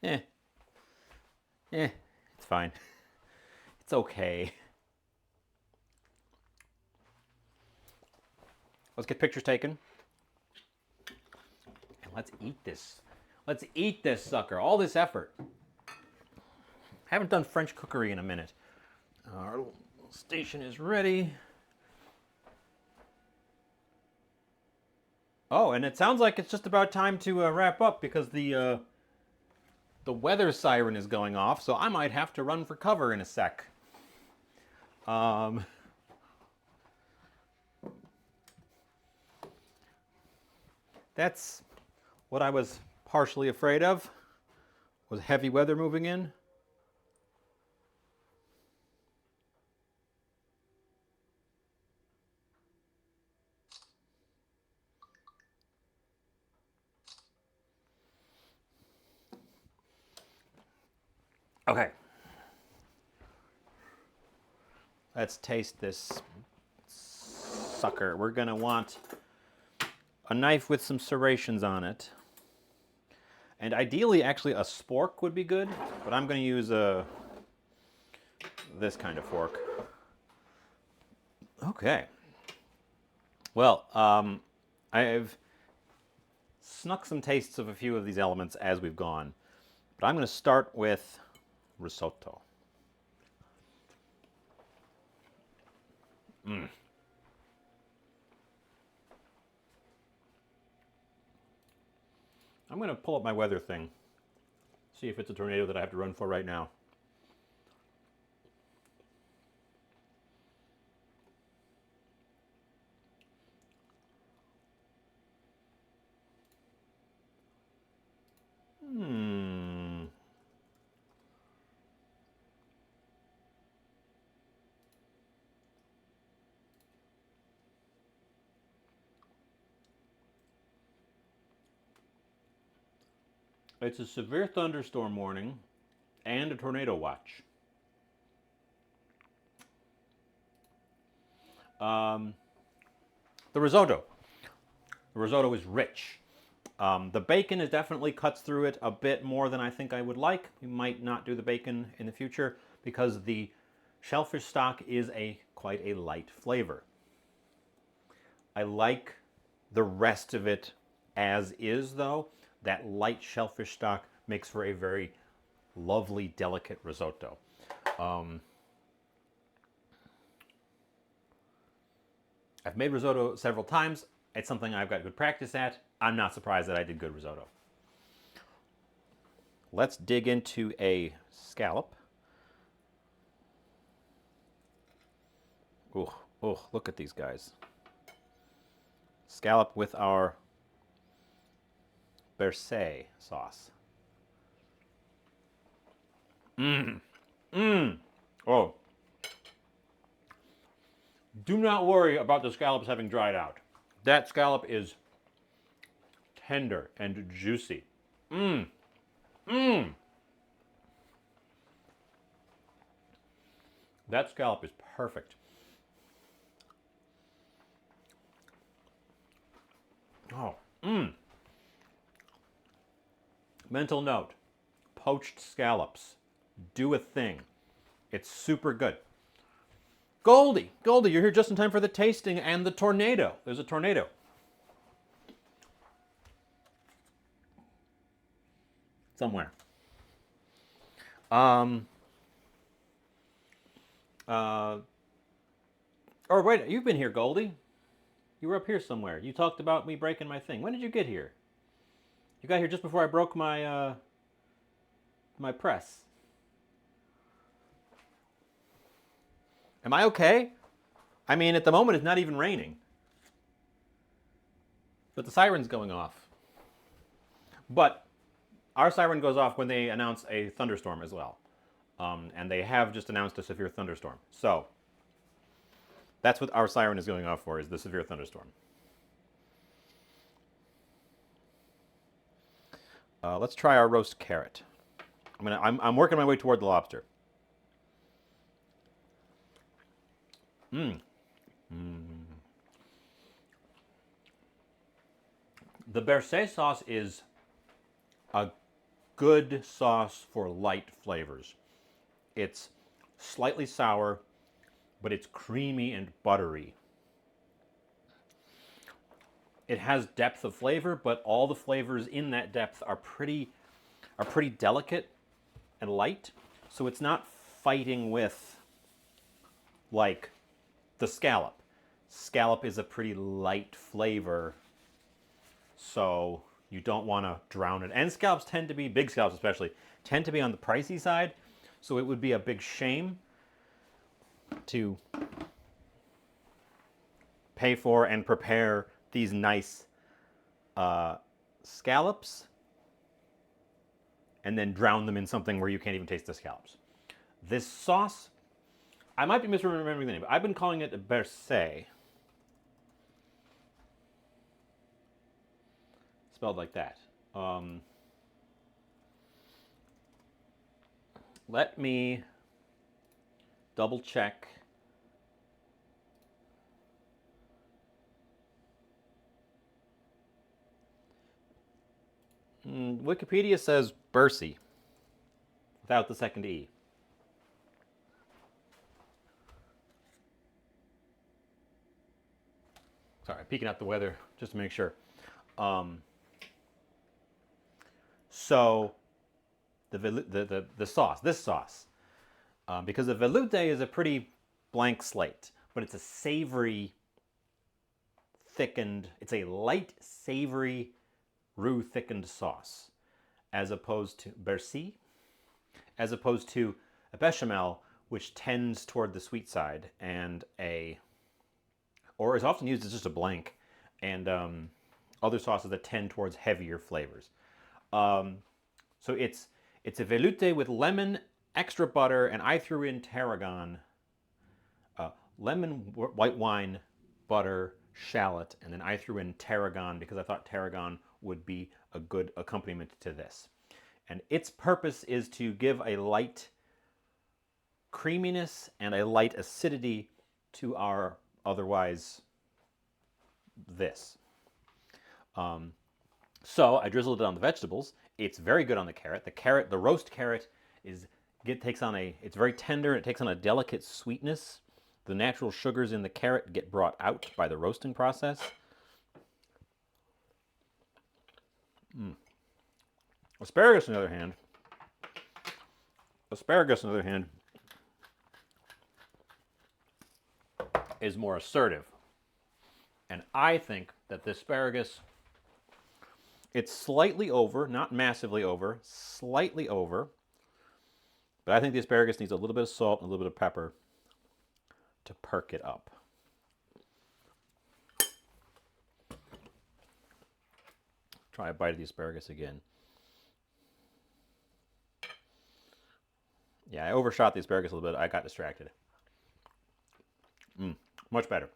Eh, it's fine. It's okay. Let's get pictures taken. And let's eat this. Let's eat this sucker. All this effort. Haven't done French cookery in a minute. Our station is ready. Oh, and it sounds like it's just about time to wrap up because the weather siren is going off, so I might have to run for cover in a sec. That's what I was partially afraid of, was heavy weather moving in. Okay. Let's taste this sucker. We're going to want a knife with some serrations on it. And ideally, actually, a spork would be good, but I'm going to use this kind of fork. Okay. Well, I've snuck some tastes of a few of these elements as we've gone, but I'm going to start with risotto. I'm going to pull up my weather thing, see if it's a tornado that I have to run for right now. It's a severe thunderstorm warning and a tornado watch. The risotto. The risotto is rich. The bacon is definitely cuts through it a bit more than I think I would like. We might not do the bacon in the future because the shellfish stock is quite a light flavor. I like the rest of it as is, though. That light shellfish stock makes for a very lovely, delicate risotto. I've made risotto several times. It's something I've got good practice at. I'm not surprised that I did good risotto. Let's dig into a scallop. Oh, look at these guys. Scallop with our Berset sauce. Oh. Do not worry about the scallops having dried out. That scallop is tender and juicy. That scallop is perfect. Oh, Mental note, poached scallops. Do a thing. It's super good. Goldie, you're here just in time for the tasting and the tornado. There's a tornado. Somewhere. Or wait, you've been here, Goldie. You were up here somewhere. You talked about me breaking my thing. When did you get here? You got here just before I broke my my press. Am I okay? I mean, at the moment it's not even raining. But the siren's going off. But our siren goes off when they announce a thunderstorm as well. And they have just announced a severe thunderstorm. So that's what our siren is going off for, is the severe thunderstorm. Let's try our roast carrot. I'm working my way toward the lobster. The Berset sauce is a good sauce for light flavors. It's slightly sour, but it's creamy and buttery. It has depth of flavor, but all the flavors in that depth are pretty delicate and light. So it's not fighting with like the scallop. Scallop is a pretty light flavor, so you don't want to drown it. And scallops tend to be, big scallops especially, tend to be on the pricey side. So it would be a big shame to pay for and prepare these nice scallops and then drown them in something where you can't even taste the scallops. This sauce, I might be misremembering the name, but I've been calling it a Berset. Spelled like that. Let me double check. Wikipedia says Bercy without the second E. Sorry, peeking out the weather just to make sure. So the sauce, this sauce, because the veloute is a pretty blank slate, but it's a savory, thickened, it's a light savory roux thickened sauce, as opposed to Bercy, as opposed to a bechamel, which tends toward the sweet side, and or is often used as just a blank, and other sauces that tend towards heavier flavors. So it's a veloute with lemon, extra butter, and I threw in tarragon, lemon, white wine, butter, shallot, and then I threw in tarragon because I thought tarragon would be a good accompaniment to this. And its purpose is to give a light creaminess and a light acidity to our otherwise this. So I drizzled it on the vegetables. It's very good on the carrot. The roast carrot it's very tender. It takes on a delicate sweetness. The natural sugars in the carrot get brought out by the roasting process. Asparagus, on the other hand, is more assertive. And I think that the asparagus, it's slightly over, not massively over, slightly over. But I think the asparagus needs a little bit of salt and a little bit of pepper to perk it up. Try a bite of the asparagus again. Yeah, I overshot the asparagus a little bit. I got distracted. Much better.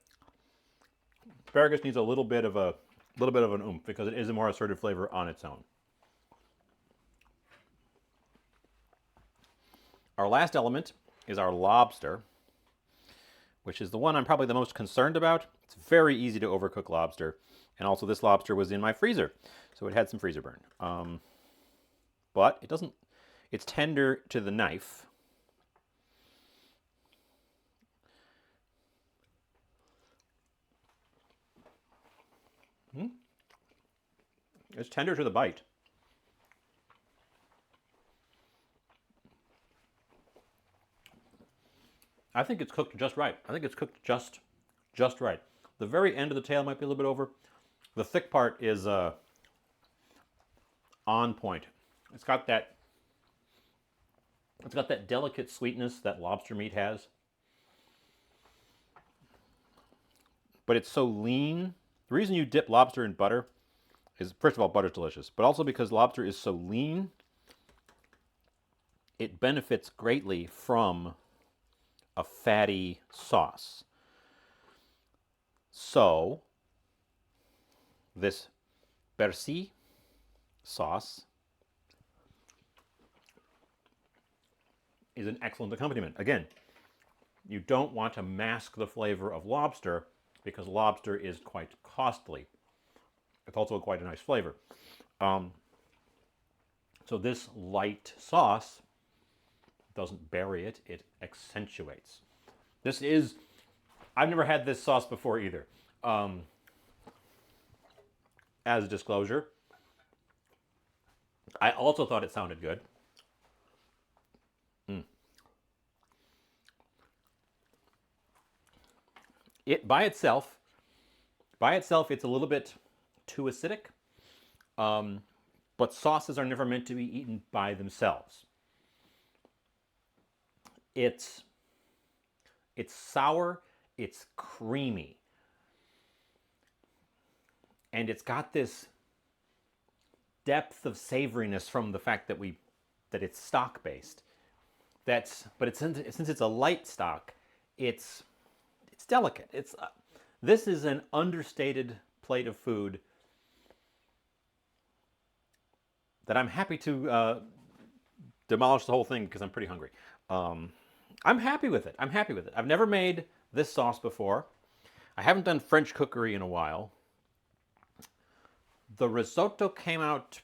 Asparagus needs a little bit of an oomph because it is a more assertive flavor on its own. Our last element is our lobster, which is the one I'm probably the most concerned about. It's very easy to overcook lobster. And also this lobster was in my freezer, so it had some freezer burn. But it's tender to the knife. It's tender to the bite. I think it's cooked just right. I think it's cooked just right. The very end of the tail might be a little bit over. The thick part is on point. It's got that delicate sweetness that lobster meat has. But it's so lean. The reason you dip lobster in butter is, first of all, butter's delicious, but also because lobster is so lean, it benefits greatly from a fatty sauce. So this Bercy sauce is an excellent accompaniment. Again, you don't want to mask the flavor of lobster because lobster is quite costly. It's also quite a nice flavor. So this light sauce doesn't bury it, it accentuates. This is, I've never had this sauce before either. Um, as a disclosure, I also thought it sounded good. It by itself, it's a little bit too acidic. Um, but sauces are never meant to be eaten by themselves. It's it's sour, it's creamy, and it's got this depth of savoriness from the fact that it's stock based. But since it's a light stock, it's it's delicate. It's this is an understated plate of food that I'm happy to demolish the whole thing because I'm pretty hungry. Um, I'm happy with it. I'm happy with it. I've never made this sauce before. I haven't done French cookery in a while. The risotto came out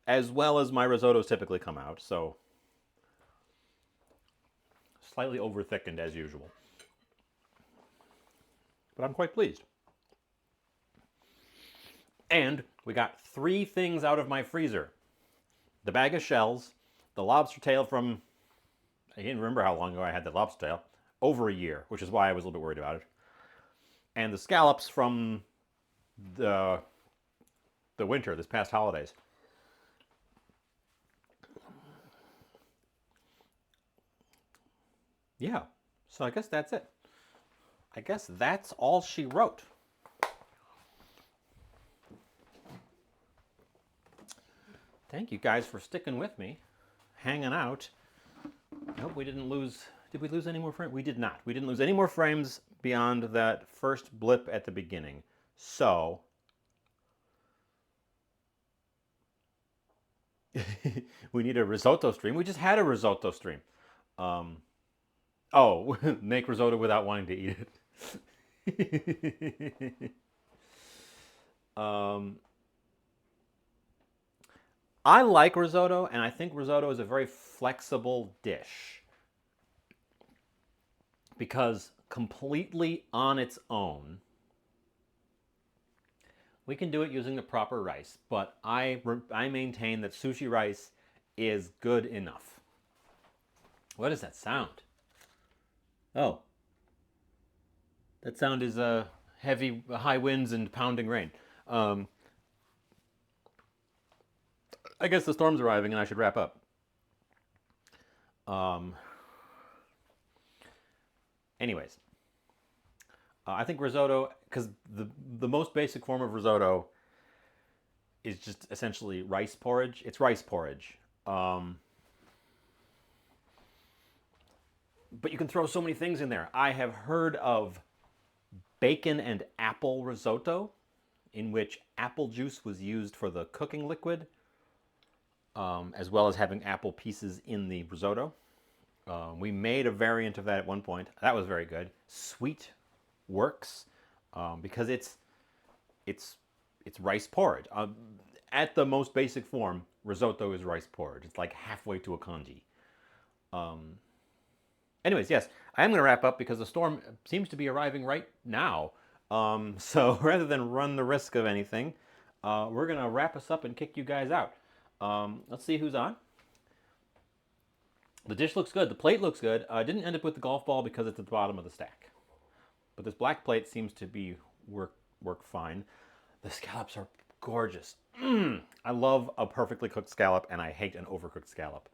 as well as my risottos typically come out, so slightly over thickened as usual. But I'm quite pleased. And we got 3 things out of my freezer: the bag of shells, the lobster tail from, I can't remember how long ago I had that lobster tail, over a year, which is why I was a little bit worried about it, and the scallops from the the winter, this past holidays. Yeah, so I guess that's it. I guess that's all she wrote. Thank you guys for sticking with me, hanging out. I hope we didn't lose. Did we lose any more frames? We did not. We didn't lose any more frames beyond that first blip at the beginning. So, we need a risotto stream. We just had a risotto stream. Um, oh, make risotto without wanting to eat it. um, I like risotto, and I think risotto is a very flexible dish because completely on its own, we can do it using the proper rice, but I maintain that sushi rice is good enough. What is that sound? Oh, that sound is heavy, high winds and pounding rain. Um, I guess the storm's arriving and I should wrap up. Um, anyways, I think risotto, because the most basic form of risotto is just essentially rice porridge. It's rice porridge. But you can throw so many things in there. I have heard of bacon and apple risotto, in which apple juice was used for the cooking liquid, as well as having apple pieces in the risotto. We made a variant of that at one point. That was very good. Sweet works because it's it's rice porridge. At the most basic form, risotto is rice porridge. It's like halfway to a congee. Anyways, yes, I am going to wrap up because the storm seems to be arriving right now. So rather than run the risk of anything, we're going to wrap us up and kick you guys out. Let's see who's on. The dish looks good. The plate looks good. I didn't end up with the golf ball because it's at the bottom of the stack. But this black plate seems to be work fine. The scallops are gorgeous. I love a perfectly cooked scallop, and I hate an overcooked scallop.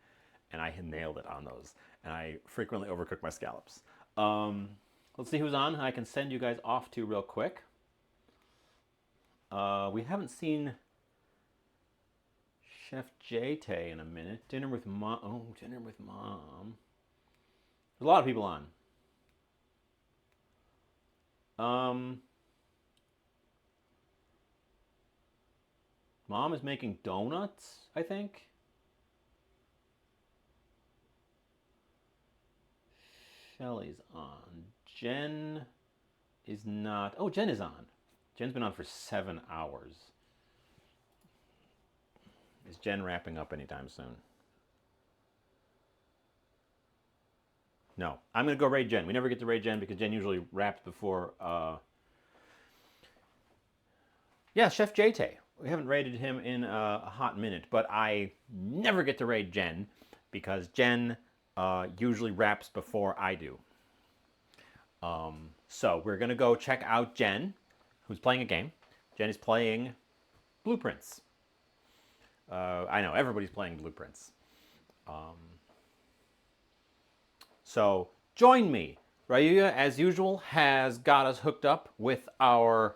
And I nailed it on those. And I frequently overcook my scallops. Let's see who's on. I can send you guys off to real quick. We haven't seen Chef JT in a minute. Dinner with mom. Oh, dinner with mom. There's a lot of people on. Mom is making donuts, I think. Shelly's on. Jen is not. Oh, Jen is on. Jen's been on for 7 hours. Is Jen wrapping up anytime soon? No. I'm going to go raid Jen. We never get to raid Jen because Jen usually wraps before... Yeah, Chef JT. We haven't raided him in a hot minute, but I never get to raid Jen because Jen usually wraps before I do. So we're going to go check out Jen, who's playing a game. Jen is playing Blueprints. I know, everybody's playing Blueprints. So join me. Rayuya, as usual, has got us hooked up with our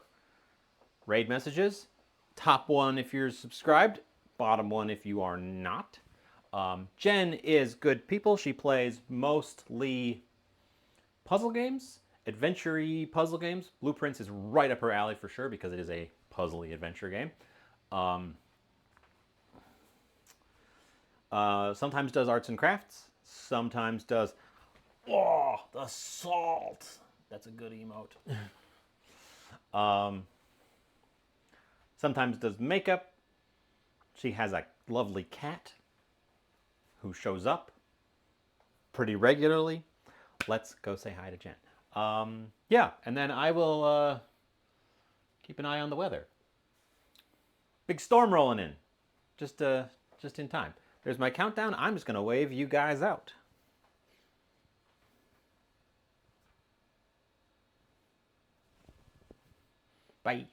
raid messages. Top one if you're subscribed, bottom one if you are not. Jen is good people. She plays mostly puzzle games, adventure-y puzzle games. Blueprints is right up her alley for sure because it is a puzzly adventure game. Sometimes does arts and crafts. Sometimes does... Oh, the salt. That's a good emote. Sometimes does makeup. She has a lovely cat who shows up pretty regularly. Let's go say hi to Jen. Yeah, and then I will keep an eye on the weather. Big storm rolling in. Just in time. There's my countdown. I'm just going to wave you guys out. Bye.